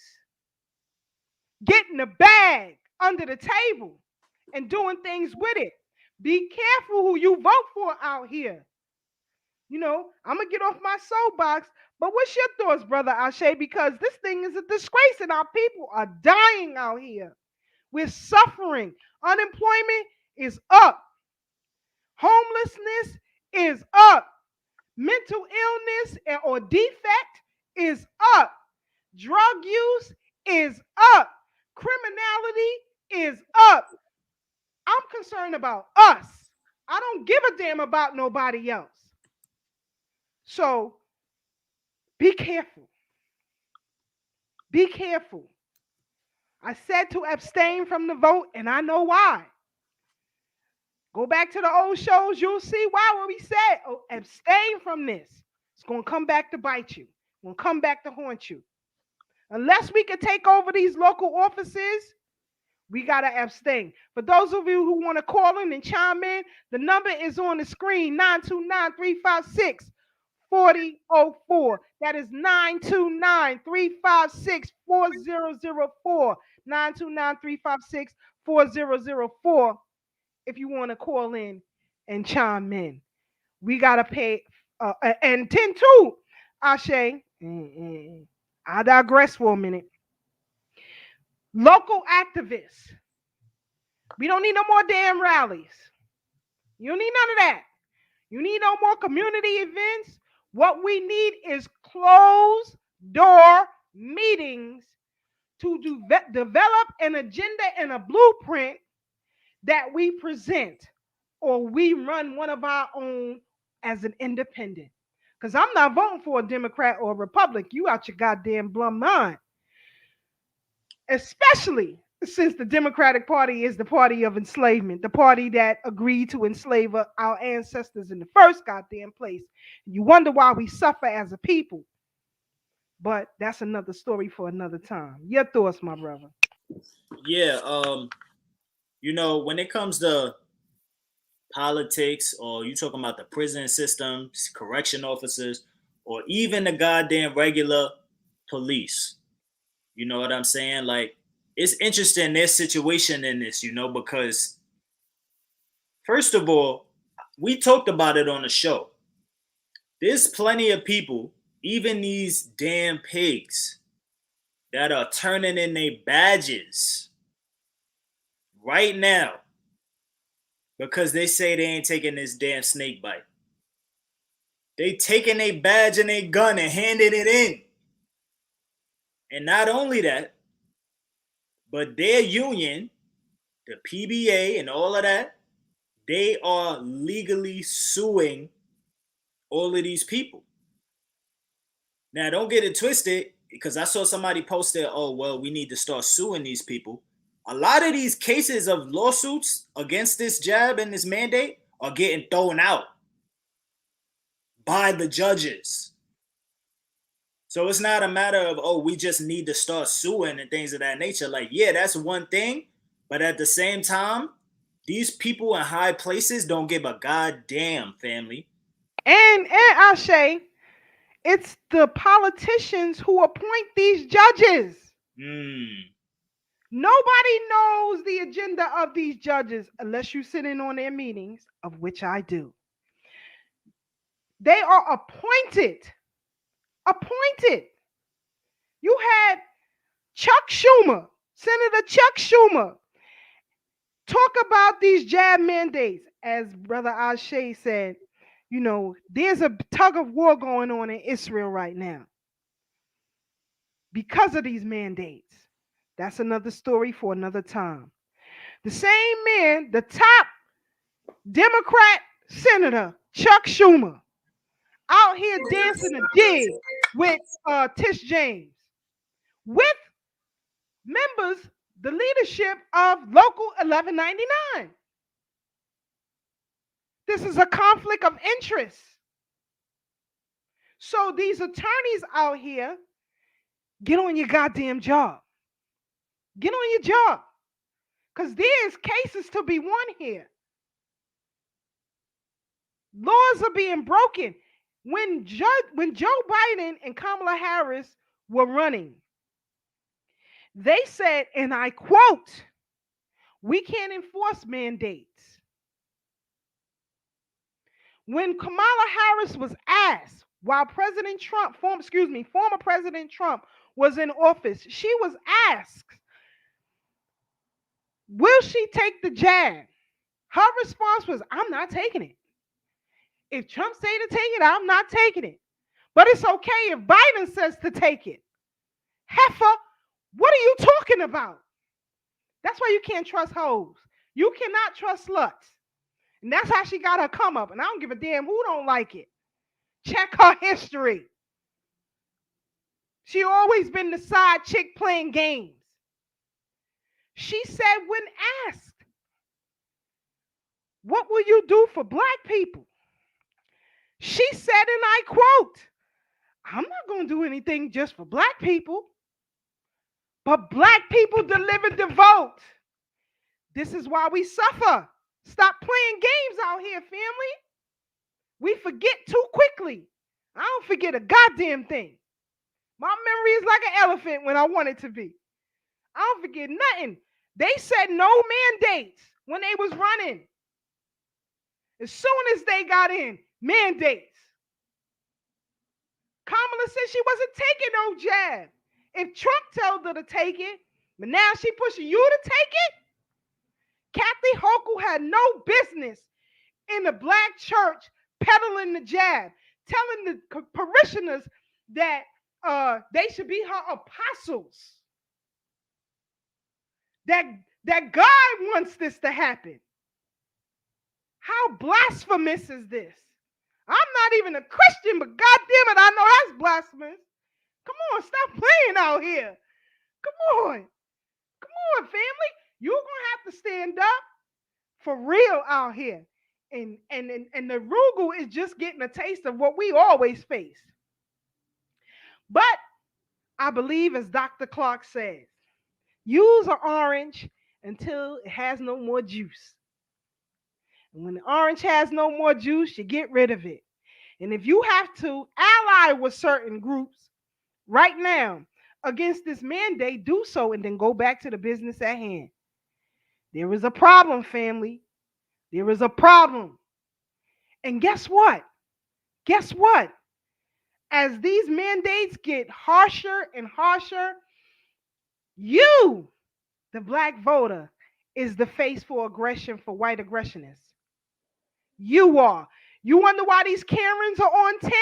getting a bag under the table and doing things with it. Be careful who you vote for out here. You know, I'm going to get off my soapbox, but what's your thoughts, Brother Ashe? Because this thing is a disgrace and our people are dying out here. We're suffering. Unemployment is up. Homelessness is up. Mental illness or defect is up. Drug use is up. Criminality is up. I'm concerned about us. I don't give a damn about nobody else. So be careful. Be careful. I said to abstain from the vote, and I know why. Go back to the old shows, you'll see why when we said, oh, abstain from this. It's going to come back to bite you. It's going to come back to haunt you. Unless we can take over these local offices, we got to abstain. For those of you who want to call in and chime in, the number is on the screen, 929-356-4004. That is 929-356-4004. 929-356-4004. If you want to call in and chime in, we got to pay. And 10-2, Ashe, I digress for a minute. Local activists. We don't need no more damn rallies. You don't need none of that. You need no more community events. What we need is closed door meetings to develop an agenda and a blueprint that we present, or we run one of our own as an independent. Because I'm not voting for a Democrat or a Republican. You out your goddamn blum mind. Especially since the Democratic Party is the party of enslavement, the party that agreed to enslave our ancestors in the first goddamn place. You wonder why we suffer as a people. But that's another story for another time. Your thoughts, my brother? Yeah, when it comes to politics, or you talking about the prison system, correction officers, or even the goddamn regular police, you know what I'm saying? Like, it's interesting their situation in this, because first of all, we talked about it on the show. There's plenty of people, even these damn pigs, that are turning in their badges right now because they say they ain't taking this damn snake bite. They taking a badge and a gun and handing it in. And not only that, but their union, the PBA and all of that, they are legally suing all of these people. Now, don't get it twisted, because I saw somebody posted, oh, well, we need to start suing these people. A lot of these cases of lawsuits against this jab and this mandate are getting thrown out by the judges. So it's not a matter of, oh, we just need to start suing and things of that nature. Like, yeah, that's one thing. But at the same time, these people in high places don't give a goddamn, family. And Ashe, it's the politicians who appoint these judges. Nobody knows the agenda of these judges unless you sit in on their meetings, of which I do. They are appointed. You had Chuck Schumer, Senator Chuck Schumer, talk about these jab mandates. As Brother Ashe said, there's a tug of war going on in Israel right now because of these mandates. That's another story for another time. The same man, the top Democrat Senator Chuck Schumer, out here dancing a jig with Tish James, with members, the leadership of Local 1199. This is a conflict of interest. So these attorneys out here, get on your goddamn job. Get on your job. Because there's cases to be won here. Laws are being broken. When Joe Biden and Kamala Harris were running, they said, and I quote, "We can't enforce mandates." When Kamala Harris was asked, while former President Trump was in office, she was asked, will she take the jab? Her response was, I'm not taking it. If Trump say to take it, I'm not taking it. But it's okay if Biden says to take it. Heifer, what are you talking about? That's why you can't trust hoes. You cannot trust sluts. And that's how she got her come up. And I don't give a damn who don't like it. Check her history. She always been the side chick playing games. She said when asked, what will you do for black people? She said, and I quote, I'm not going to do anything just for black people, but black people delivered the vote. This is why we suffer. Stop playing games out here, family. We forget too quickly. I don't forget a goddamn thing. My memory is like an elephant when I want it to be. I don't forget nothing. They said no mandates when they was running. As soon as they got in, mandates. Kamala said she wasn't taking no jab. If Trump told her to take it, but now she pushing you to take it? Kathy Hochul had no business in the black church peddling the jab, telling the parishioners that they should be her apostles. that God wants this to happen. How blasphemous is this? I'm not even a Christian, but God damn it, I know that's blasphemous. Come on, stop playing out here. Come on. Come on, family. You're gonna have to stand up for real out here. And the Rugal is just getting a taste of what we always face. But I believe, as Dr. Clark says, use an orange until it has no more juice. And when the orange has no more juice, you get rid of it. And if you have to ally with certain groups right now against this mandate, do so and then go back to the business at hand. There is a problem, family. There is a problem. And guess what? Guess what? As these mandates get harsher and harsher, you, the black voter, is the face for aggression for white aggressionists. You are. You wonder why these Karens are on 10?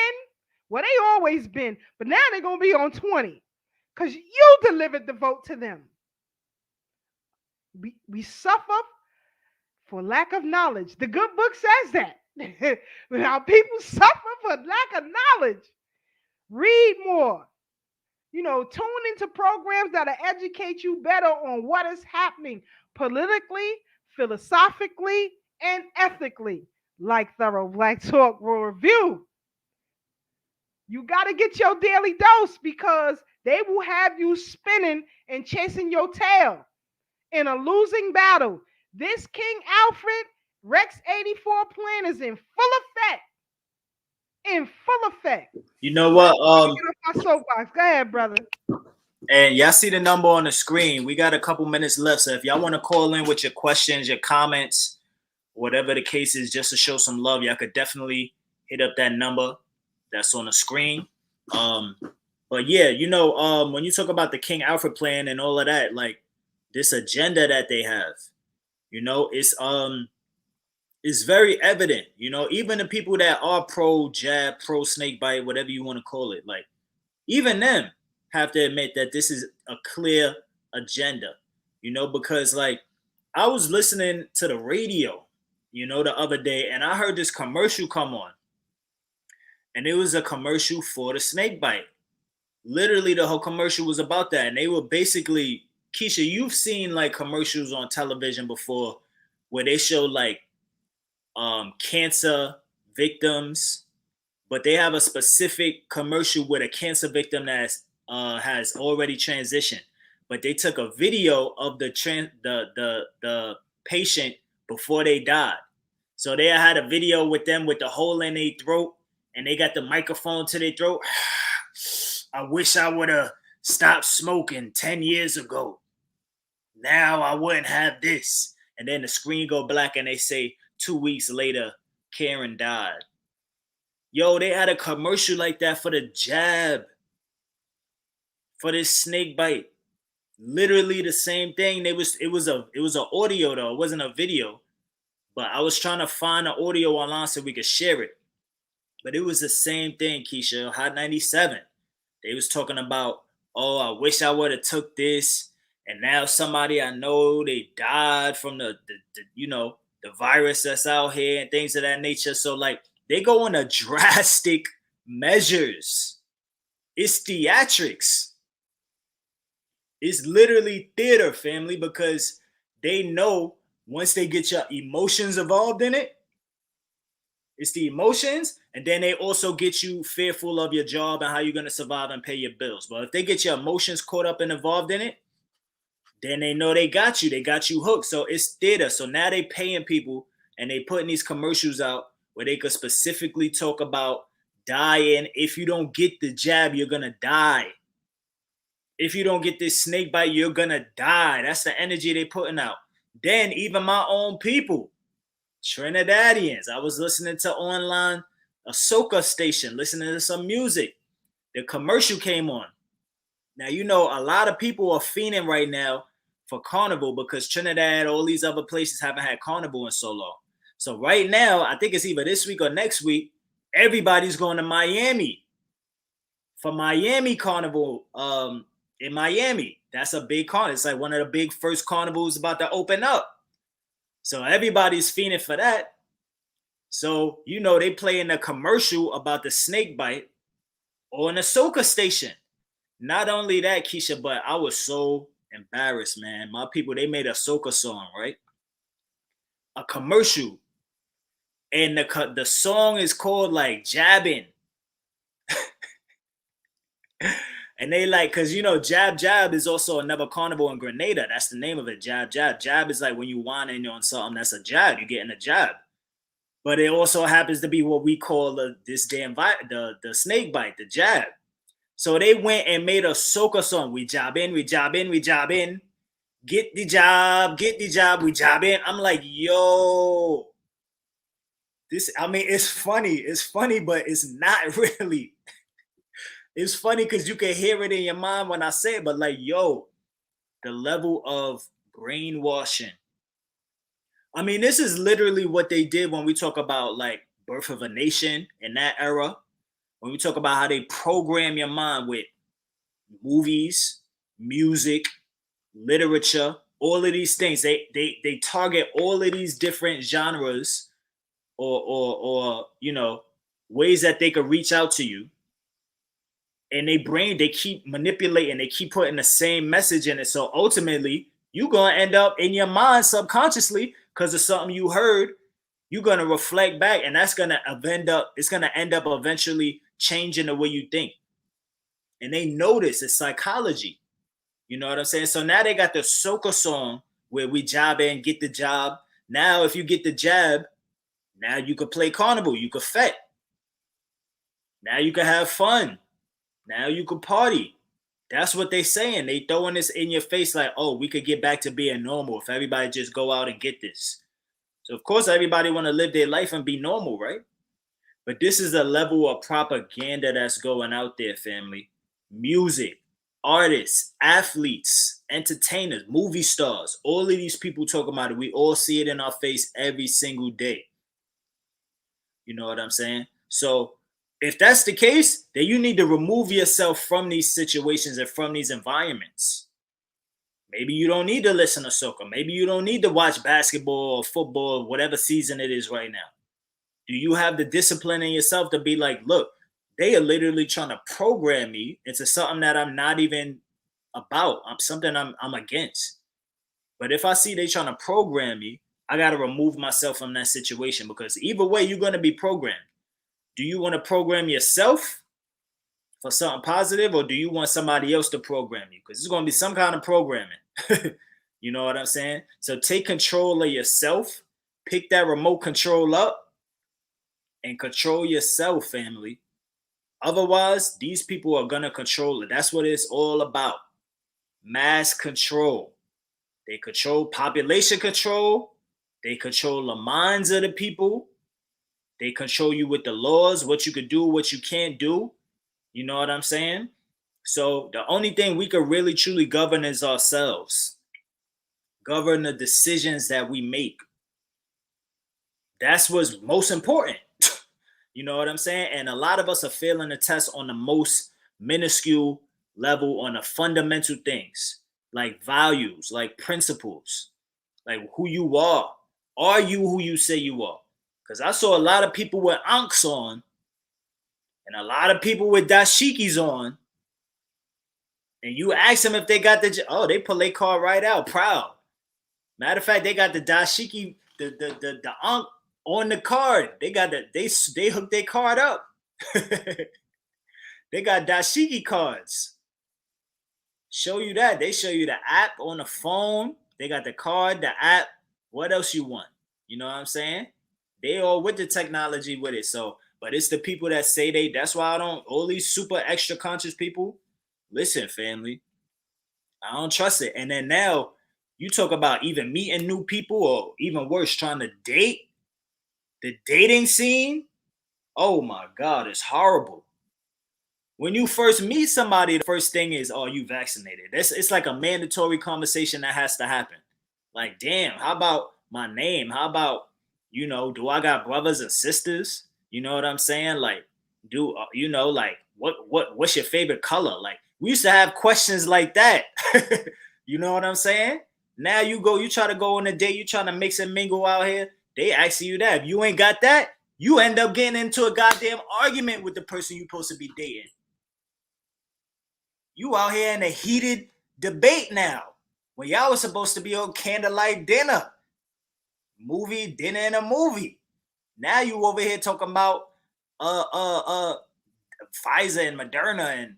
Well, they always been, but now they're going to be on 20 because you delivered the vote to them. We suffer for lack of knowledge. The good book says that. Our people suffer for lack of knowledge. Read more. Tune into programs that'll educate you better on what is happening politically, philosophically, and ethically, like Thorough Black Talk Worldview. You got to get your daily dose because they will have you spinning and chasing your tail in a losing battle. This King Alfred Rex 84 plan is in full effect. In full effect. You know what? My soapbox. Go ahead, brother. And y'all see the number on the screen. We got a couple minutes left. So if y'all want to call in with your questions, your comments, whatever the case is, just to show some love, y'all could definitely hit up that number that's on the screen. But yeah, when you talk about the King Alfred plan and all of that, like this agenda that they have, it's very evident. Even the people that are pro jab, pro snake bite, whatever you want to call it, like even them have to admit that this is a clear agenda, because like I was listening to the radio, the other day, and I heard this commercial come on. And it was a commercial for the snake bite. Literally, the whole commercial was about that. And they were basically, Keisha, you've seen like commercials on television before where they show like cancer victims, but they have a specific commercial with a cancer victim that has already transitioned. But they took a video of the patient before they died. So they had a video with them with the hole in their throat, and they got the microphone to their throat. I wish I would have stopped smoking 10 years ago. Now I wouldn't have this. And then the screen go black and they say 2 weeks later, Karen died. Yo, they had a commercial like that for the jab, for this snake bite. Literally the same thing. It was an audio though. It wasn't a video. But I was trying to find the audio online so we could share it. But it was the same thing, Keisha. Hot 97. They was talking about, oh, I wish I would have took this. And now somebody I know, they died from the virus that's out here and things of that nature. So like they go into drastic measures. It's theatrics. It's literally theater, family, because they know once they get your emotions involved in it, it's the emotions, and then they also get you fearful of your job and how you're going to survive and pay your bills. But if they get your emotions caught up and involved in it, then they know they got you. They got you hooked. So it's theater. So now they paying people and they putting these commercials out where they could specifically talk about dying. If you don't get the jab, you're going to die. If you don't get this snake bite, you're going to die. That's the energy they putting out. Then even my own people, Trinidadians, I was listening to online a soca station, listening to some music. The commercial came on. Now, a lot of people are fiending right now for Carnival because Trinidad, all these other places haven't had Carnival in so long. So right now, I think it's either this week or next week, everybody's going to Miami for Miami Carnival in Miami. That's a big carnival. It's like one of the big first carnivals about to open up. So everybody's fiending for that. So, you know, they play in a commercial about the snake bite on a soca station. Not only that, Keisha, but I was so embarrassed, man. My people, they made a soca song, right? A commercial. And the song is called like Jabbing. And they like, because, you know, Jab Jab is also another carnival in Grenada. That's the name of it, Jab Jab. Jab is like when you whining on something, that's a jab. You're getting a jab. But it also happens to be what we call the snake bite, the jab. So they went and made a soca song. We job in, we job in, we job in. Get the job, we job in. I'm like, yo. It's funny, but it's not really. It's funny because you can hear it in your mind when I say it, but like, yo, the level of brainwashing. I mean, this is literally what they did when we talk about like Birth of a Nation in that era. When we talk about how they program your mind with movies, music, literature, all of these things. They target all of these different genres or you know, ways that they could reach out to you. And they keep manipulating, they keep putting the same message in it. So ultimately, you're gonna end up in your mind subconsciously because of something you heard. You're gonna reflect back, and that's gonna end up eventually changing the way you think. And they notice it's psychology. You know what I'm saying? So now they got the soca song where we job in, get the job. Now, if you get the jab, now you could play carnival, you could fet. Now you can have fun. Now you can party. That's what they saying. They throwing this in your face like, oh, we could get back to being normal if everybody just go out and get this. So, of course, everybody want to live their life and be normal, right? But this is a level of propaganda that's going out there, family. Music, artists, athletes, entertainers, movie stars, all of these people talk about it. We all see it in our face every single day. You know what I'm saying? So, if that's the case, then you need to remove yourself from these situations and from these environments. Maybe you don't need to listen to soca. Maybe you don't need to watch basketball or football, whatever season it is right now. Do you have the discipline in yourself to be like, look, they are literally trying to program me into something that I'm not even about. I'm against. But if I see they trying to program me, I got to remove myself from that situation because either way, you're going to be programmed. Do you want to program yourself for something positive or do you want somebody else to program you? Because it's going to be some kind of programming. You know what I'm saying? So take control of yourself. Pick that remote control up and control yourself, family. Otherwise, these people are going to control it. That's what it's all about. Mass control. They control population control. They control the minds of the people. They control you with the laws, what you could do, what you can't do. You know what I'm saying? So the only thing we could really truly govern is ourselves. Govern the decisions that we make. That's what's most important. You know what I'm saying? And a lot of us are failing the test on the most minuscule level, on the fundamental things, like values, like principles, like who you are. Are you who you say you are? Because I saw a lot of people with ankhs on and a lot of people with dashikis on. And you ask them if they got they pull their card right out, proud. Matter of fact, they got the dashiki, the ankh on the card. They hooked their card up. They got dashiki cards. Show you that. They show you the app on the phone. They got the card, the app. What else you want? You know what I'm saying? They all with the technology with it. So, but it's the people that say that's why all these super extra conscious people, listen, family, I don't trust it. And then now you talk about even meeting new people or even worse, trying to date. The dating scene, oh my God, it's horrible. When you first meet somebody, the first thing is, are you vaccinated? It's like a mandatory conversation that has to happen. Like, damn, how about my name? How about, do I got brothers and sisters? You know what I'm saying? Like, what's your favorite color? Like, We used to have questions like that. You know what I'm saying? Now you try to go on a date, you trying to mix and mingle out here. They asking you that. If you ain't got that, you end up getting into a goddamn argument with the person you're supposed to be dating. You out here in a heated debate now. When y'all was supposed to be on candlelight dinner. Dinner and a movie. Now you over here talking about Pfizer and Moderna and,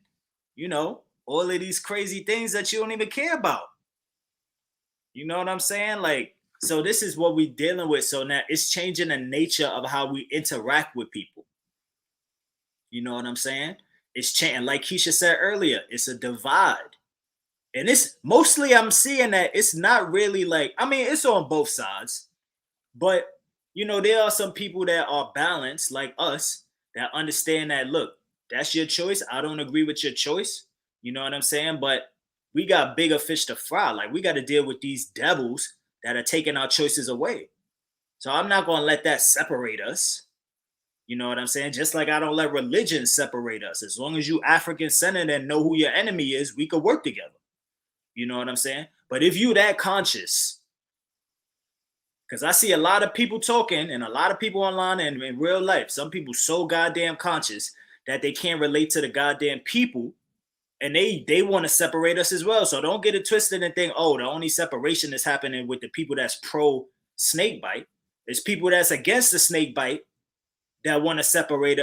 you know, all of these crazy things that you don't even care about. You know what I'm saying? Like, so this is what we're dealing with. So now it's changing the nature of how we interact with people. You know what I'm saying? It's changing. Like Keisha said earlier, it's a divide. And it's mostly, I'm seeing that it's not really like, I mean, it's on both sides. But, you know, there are some people that are balanced like us that understand that, look, that's your choice. I don't agree with your choice. You know what I'm saying? But we got bigger fish to fry. Like, we got to deal with these devils that are taking our choices away. So I'm not going to let that separate us. You know what I'm saying? Just like I don't let religion separate us. As long as you African-centered and know who your enemy is, we could work together. You know what I'm saying? But if you that conscious, because I see a lot of people talking and a lot of people online and in real life, some people so goddamn conscious that they can't relate to the goddamn people, and they want to separate us as well. So don't get it twisted and think, oh, the only separation is happening with the people that's pro snake bite. There's people that's against the snake bite that want to separate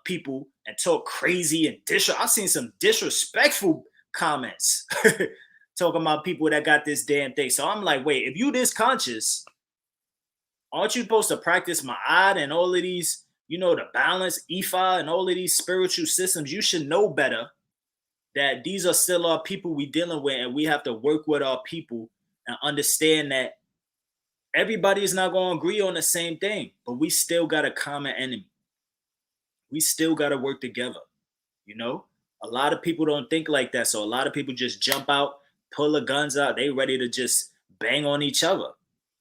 people and talk crazy and I've seen some disrespectful comments talking about people that got this damn thing. So I'm like, wait, if you this conscious, aren't you supposed to practice Ma'ad and all of these, you know, the balance, Ifa, and all of these spiritual systems? You should know better that these are still our people we dealing with, and we have to work with our people and understand that everybody is not going to agree on the same thing, but we still got a common enemy. We still got to work together. You know, a lot of people don't think like that. So a lot of people just jump out, pull the guns out. They ready to just bang on each other.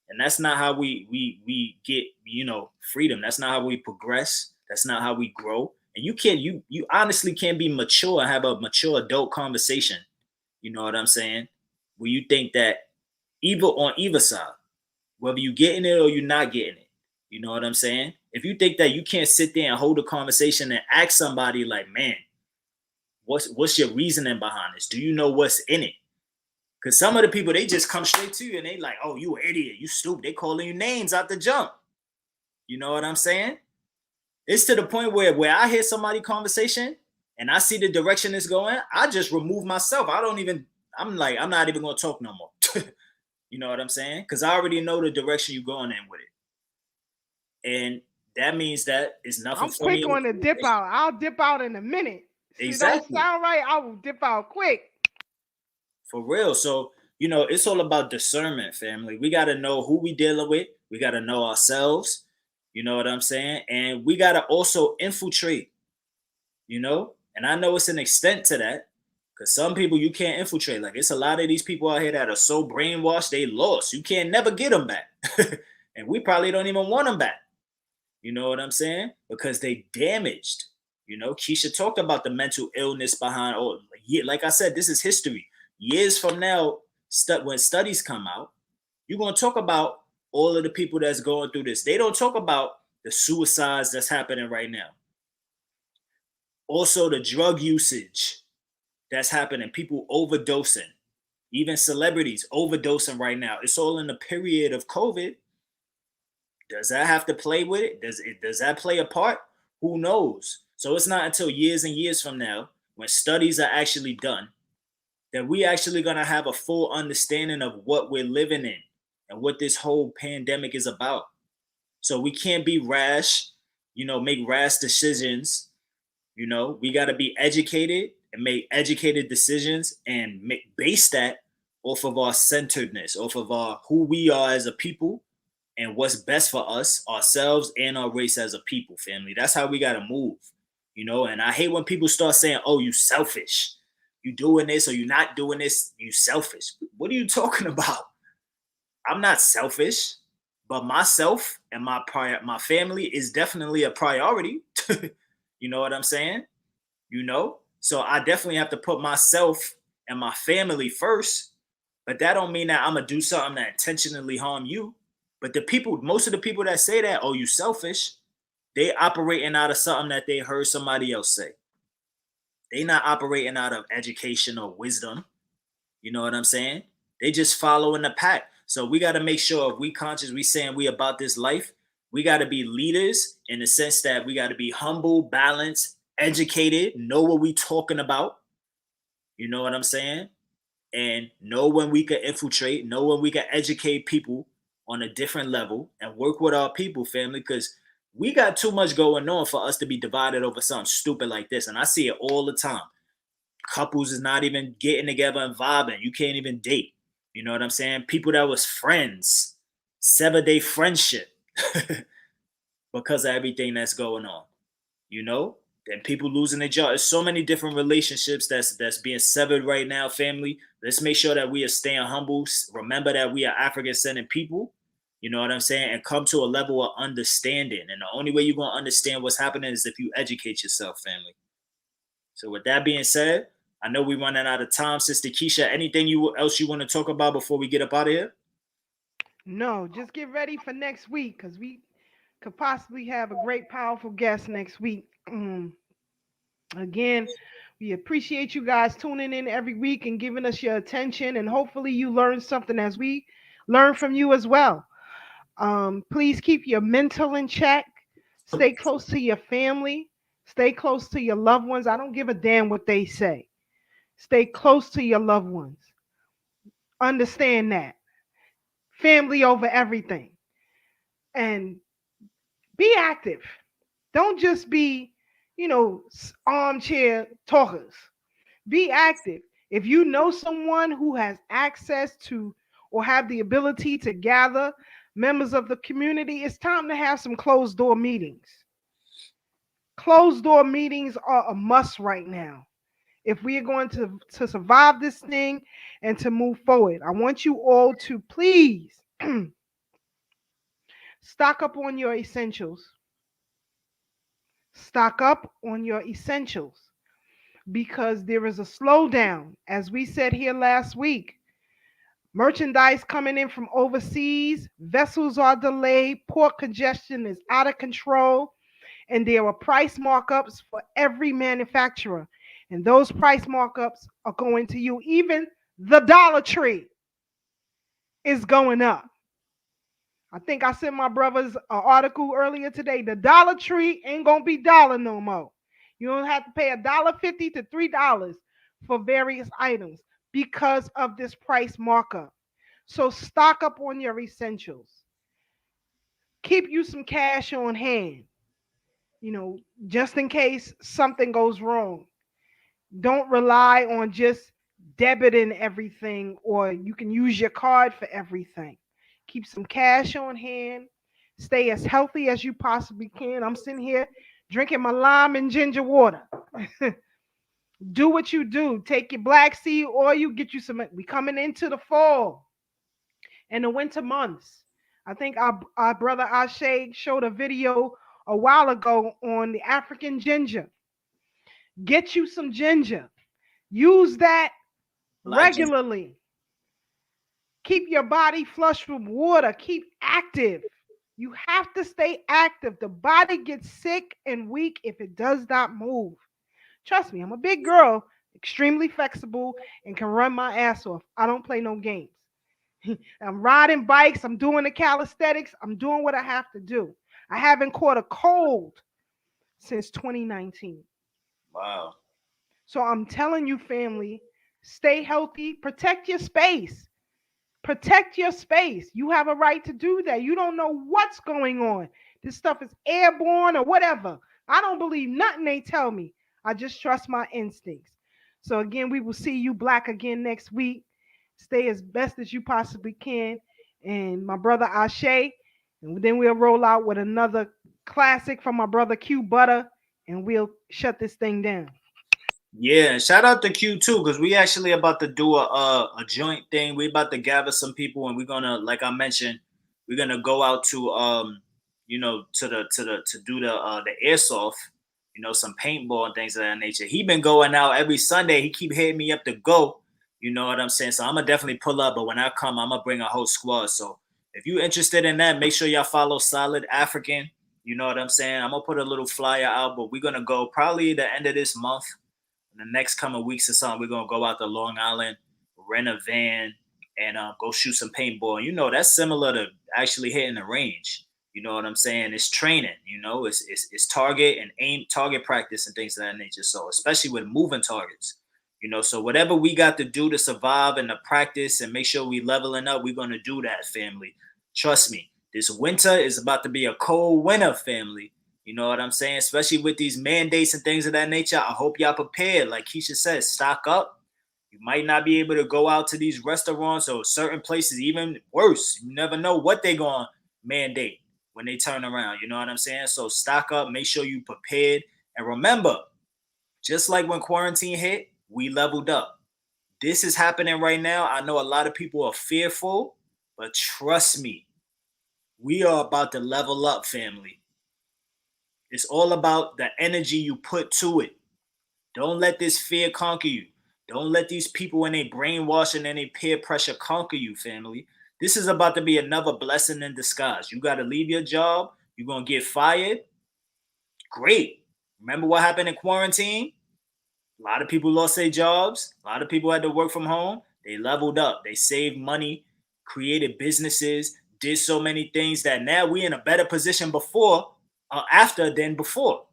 And that's not how we get, you know, freedom. That's not how we progress. That's not how we grow. And you honestly can't be mature and have a mature adult conversation. You know what I'm saying? Where you think that on either side, whether you getting it or you're not getting it. You know what I'm saying? If you think that you can't sit there and hold a conversation and ask somebody like, man, what's your reasoning behind this? Do you know what's in it? Because some of the people, they just come straight to you and they like, oh, you an idiot, you stupid. They calling you names out the jump. You know what I'm saying? It's to the point where I hear somebody conversation and I see the direction it's going, I just remove myself. I'm not even going to talk no more. You know what I'm saying? Because I already know the direction you're going in with it. And that means that it's nothing I'm for me. quick on the dip out. I'll dip out in a minute. Exactly. If it don't sound right, I will dip out quick. For real. So, you know, it's all about discernment, family. We got to know who we dealing with. We got to know ourselves. You know what I'm saying? And we got to also infiltrate, you know? And I know it's an extent to that because some people you can't infiltrate. Like, it's a lot of these people out here that are so brainwashed, they lost. You can't never get them back. And we probably don't even want them back. You know what I'm saying? Because they damaged. You know, Keisha talked about the mental illness behind, like I said, this is history. Years from now, when studies come out, you're going to talk about all of the people that's going through this. They don't talk about the suicides that's happening right now. Also, the drug usage that's happening, people overdosing, even celebrities overdosing right now. It's all in the period of COVID. Does that have to play with it? Does that play a part? Who knows? So it's not until years and years from now, when studies are actually done, that we actually going to have a full understanding of what we're living in and what this whole pandemic is about. So we can't be rash, you know, make rash decisions. You know, we got to be educated and make educated decisions and base that off of our centeredness, off of who we are as a people and what's best for us, ourselves, and our race as a people, family. That's how we got to move, you know. And I hate when people start saying, oh, you selfish. You doing this or you not doing this, you selfish. What are you talking about? I'm not selfish, but myself and my family is definitely a priority. You know what I'm saying? You know, So I definitely have to put myself and my family first. But that don't mean that I'm gonna do something that intentionally harm you. But most of the people that say that, oh, you selfish, they operating out of something that they heard somebody else say. They not operating out of education or wisdom. You know what I'm saying? They just following the pack. So we got to make sure if we conscious, we saying we about this life, we got to be leaders in the sense that we got to be humble, balanced, educated, know what we talking about. You know what I'm saying? And know when we can infiltrate, know when we can educate people on a different level and work with our people, family, because we got too much going on for us to be divided over something stupid like this. And I see it all the time. Couples is not even getting together and vibing. You can't even date. You know what I'm saying? People that was friends, 7-day friendship because of everything that's going on. You know? And people losing their job. There's so many different relationships that's being severed right now, family. Let's make sure that we are staying humble. Remember that we are African-centered people. You know what I'm saying? And come to a level of understanding. And the only way you're going to understand what's happening is if you educate yourself, family. So with that being said, I know we're running out of time. Sister Keisha, anything else you want to talk about before we get up out of here? No, just get ready for next week because we could possibly have a great, powerful guest next week. Again, we appreciate you guys tuning in every week and giving us your attention. And hopefully you learn something as we learn from you as well. Please keep your mental in check. Stay close to your family. Stay close to your loved ones. I don't give a damn what they say. Stay close to your loved ones. Understand that. Family over everything. And be active. Don't just be, armchair talkers. Be active. If you know someone who has access to or have the ability to gather members of the community, it's time to have some closed door meetings. Closed door meetings are a must right now. If we are going to survive this thing and to move forward, I want you all to please stock up on your essentials. Stock up on your essentials because there is a slowdown. As we said here last week, merchandise coming in from overseas, vessels are delayed, port congestion is out of control, and there are price markups for every manufacturer. And those price markups are going to you. Even the Dollar Tree is going up. I think I sent my brothers an article earlier today. The Dollar Tree ain't going to be dollar no more. You don't have to pay $1.50 to $3 for various items because of this price markup. So stock up on your essentials. Keep you some cash on hand, just in case something goes wrong. Don't rely on just debiting everything or you can use your card for everything. Keep some cash on hand. Stay as healthy as you possibly can. I'm sitting here drinking my lime and ginger water. Do what you do. Take your black seed oil, get you some. We coming into the fall and the winter months. I think our brother Ashe showed a video a while ago on the African ginger. Get you some ginger. Use that regularly. Keep your body flushed with water. Keep active. You have to stay active. The body gets sick and weak if it does not move. Trust me, I'm a big girl, extremely flexible, and can run my ass off. I don't play no games. I'm riding bikes. I'm doing the calisthenics. I'm doing what I have to do. I haven't caught a cold since 2019. Wow. So I'm telling you, family, stay healthy. Protect your space. Protect your space. You have a right to do that. You don't know what's going on. This stuff is airborne or whatever. I don't believe nothing they tell me. I just trust my instincts. So again, we will see you black again next week. Stay as best as you possibly can. And my brother Ashe. And then we'll roll out with another classic from my brother Q Butter. And we'll shut this thing down. Yeah, shout out to Q too, because we actually about to do a joint thing. We about to gather some people, and we're gonna, like I mentioned, we're gonna go out to to do the airsoft you know, some paintball and things of that nature. He been going out every Sunday. He keep hitting me up to go. You know what I'm saying? So I'm going to definitely pull up. But when I come, I'm going to bring a whole squad. So if you're interested in that, make sure y'all follow Solid African. You know what I'm saying? I'm going to put a little flyer out. But we're going to go probably the end of this month. In the next coming weeks or something, we're going to go out to Long Island, rent a van, and go shoot some paintball. You know, that's similar to actually hitting the range. You know what I'm saying? It's training, you know, it's target and aim, target practice and things of that nature. So especially with moving targets, you know, so whatever we got to do to survive and to practice and make sure we leveling up, we're going to do that, family. Trust me, this winter is about to be a cold winter, family. You know what I'm saying? Especially with these mandates and things of that nature. I hope y'all prepared. Like Keisha said, stock up. You might not be able to go out to these restaurants or certain places, even worse. You never know what they're going to mandate when they turn around. You know what I'm saying? So stock up, make sure you prepared. And remember, just like when quarantine hit, we leveled up. This is happening right now. I know a lot of people are fearful, but trust me, we are about to level up, family. It's all about the energy you put to it. Don't let this fear conquer you. Don't let these people and their brainwashing and their peer pressure conquer you, family. This is about to be another blessing in disguise. You got to leave your job. You're going to get fired. Great. Remember what happened in quarantine? A lot of people lost their jobs. A lot of people had to work from home. They leveled up. They saved money, created businesses, did so many things that now we're in a better position after than before.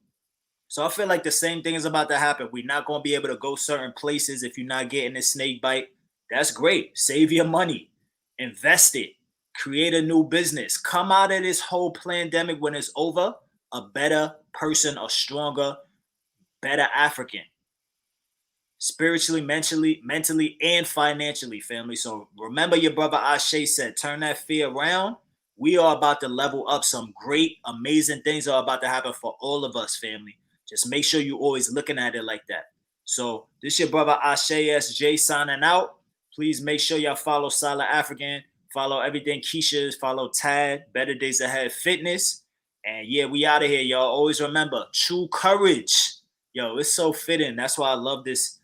So I feel like the same thing is about to happen. We're not going to be able to go certain places if you're not getting this snake bite. That's great. Save your money. Invest it. Create a new business. Come out of this whole pandemic when it's over a better person, a stronger, better African. Spiritually, mentally, and financially, family. So remember your brother Ashe said, turn that fear around. We are about to level up. Some great, amazing things are about to happen for all of us, family. Just make sure you're always looking at it like that. So this your brother Ashe SJ signing out. Please make sure y'all follow Solid African. Follow everything Keisha's. Follow Tad, Better Days Ahead Fitness. And yeah, we out of here, y'all. Always remember, true courage. Yo, it's so fitting. That's why I love this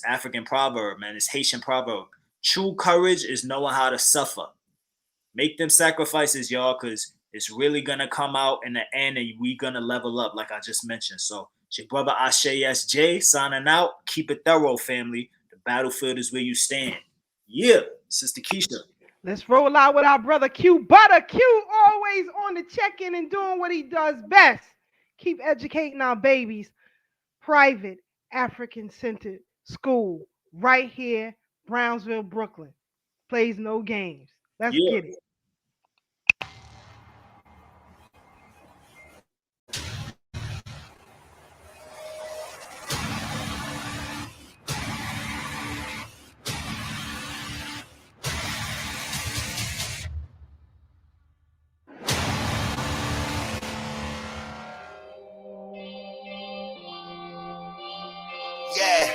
African proverb, man. This Haitian proverb. True courage is knowing how to suffer. Make them sacrifices, y'all, because it's really going to come out in the end and we going to level up, like I just mentioned. So it's your brother Ashe SJ signing out. Keep it thorough, family. The battlefield is where you stand. Yeah, Sister Keisha. Let's roll out with our brother Q Butter. Q always on the check-in and doing what he does best. Keep educating our babies. Private African-centered school right here, Brownsville, Brooklyn. Plays no games. Let's get it. Yeah.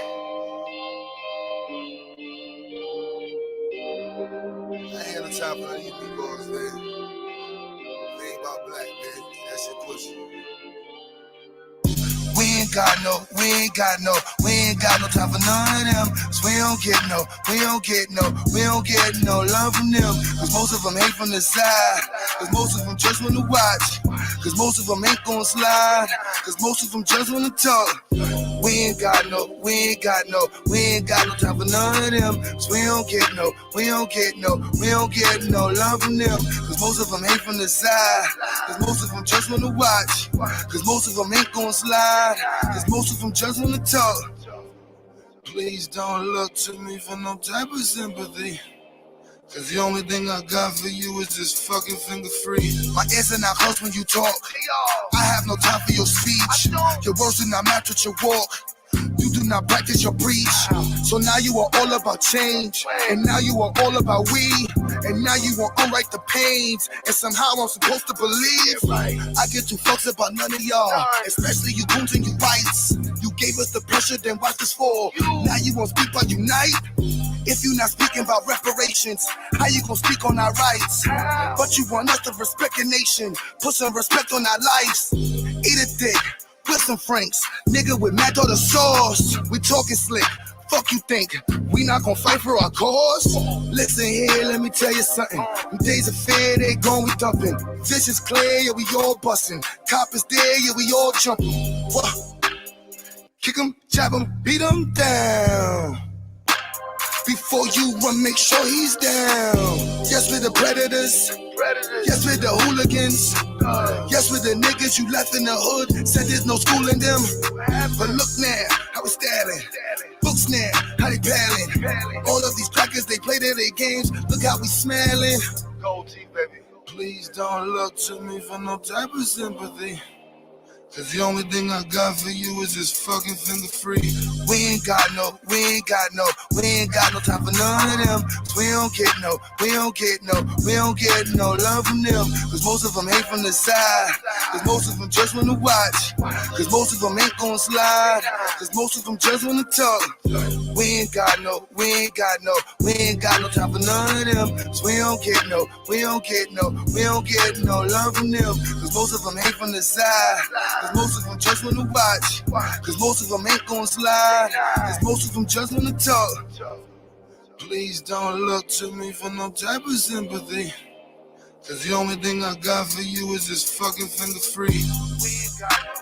I ain't got no time for these B-boys, man. They ain't about black, man. That shit pussy. We ain't got no time for none of them. Cause we don't get no love from them. Cause most of them hate from the side. Cause most of them just wanna watch. Cause most of them ain't gonna slide. Cause most of them just wanna talk. We ain't got no time for none of them. Cause we don't get no love from them. Cause most of them hate from the side. Cause most of them just wanna watch. Cause most of them ain't gonna slide. Cause most of them just wanna talk. Please don't look to me for no type of sympathy. Cause the only thing I got for you is this fucking finger free. My ears are not close when you talk. I have no time for your speech. Your words do not match with your walk. You do not practice your preach. So now you are all about change. And now you are all about we. And now you want to unwrite the pains. And somehow I'm supposed to believe. I get too fucks about none of y'all. Especially you goons and you whites. You gave us the pressure, then watch us fall. Now you won't speak but unite. If you not speaking about reparations, how you gonna speak on our rights? But you want us to respect a nation, put some respect on our lives. Eat a dick, with some Franks. Nigga with Mac or the sauce. We talking slick. Fuck you think, we not gon' fight for our cause? Listen here, let me tell you something. Them days of fear, they gone, we dumping. Vision's clear, yeah, we all bustin'. Cop is there, yeah, we all jumping. What? Kick 'em, jab 'em, beat 'em down. Before you run, make sure he's down. Yes, we're the predators. Yes, we're the hooligans. Yes, we're the niggas you left in the hood. Said there's no school in them. But look now, how we styling. Books now, how they palin'. All of these crackers, they play their games. Look how we smelling. Gold teeth, baby. Please don't look to me for no type of sympathy. Cause the only thing I got for you is this fucking finger free. We ain't got no time for none of them. Cause we don't get no love from them. Cause most of them hate from the side. Cause most of them just wanna watch. Cause most of them ain't gon' slide. Cause most of them just wanna talk. We ain't got no time for none of them. Cause we don't get no love from them. Cause most of them hate from the side. Cause most of them just wanna watch. Cause most of them ain't gon' slide. Cause most of them just wanna talk. Please don't look to me for no type of sympathy. Cause the only thing I got for you is this fucking finger free. We ain't got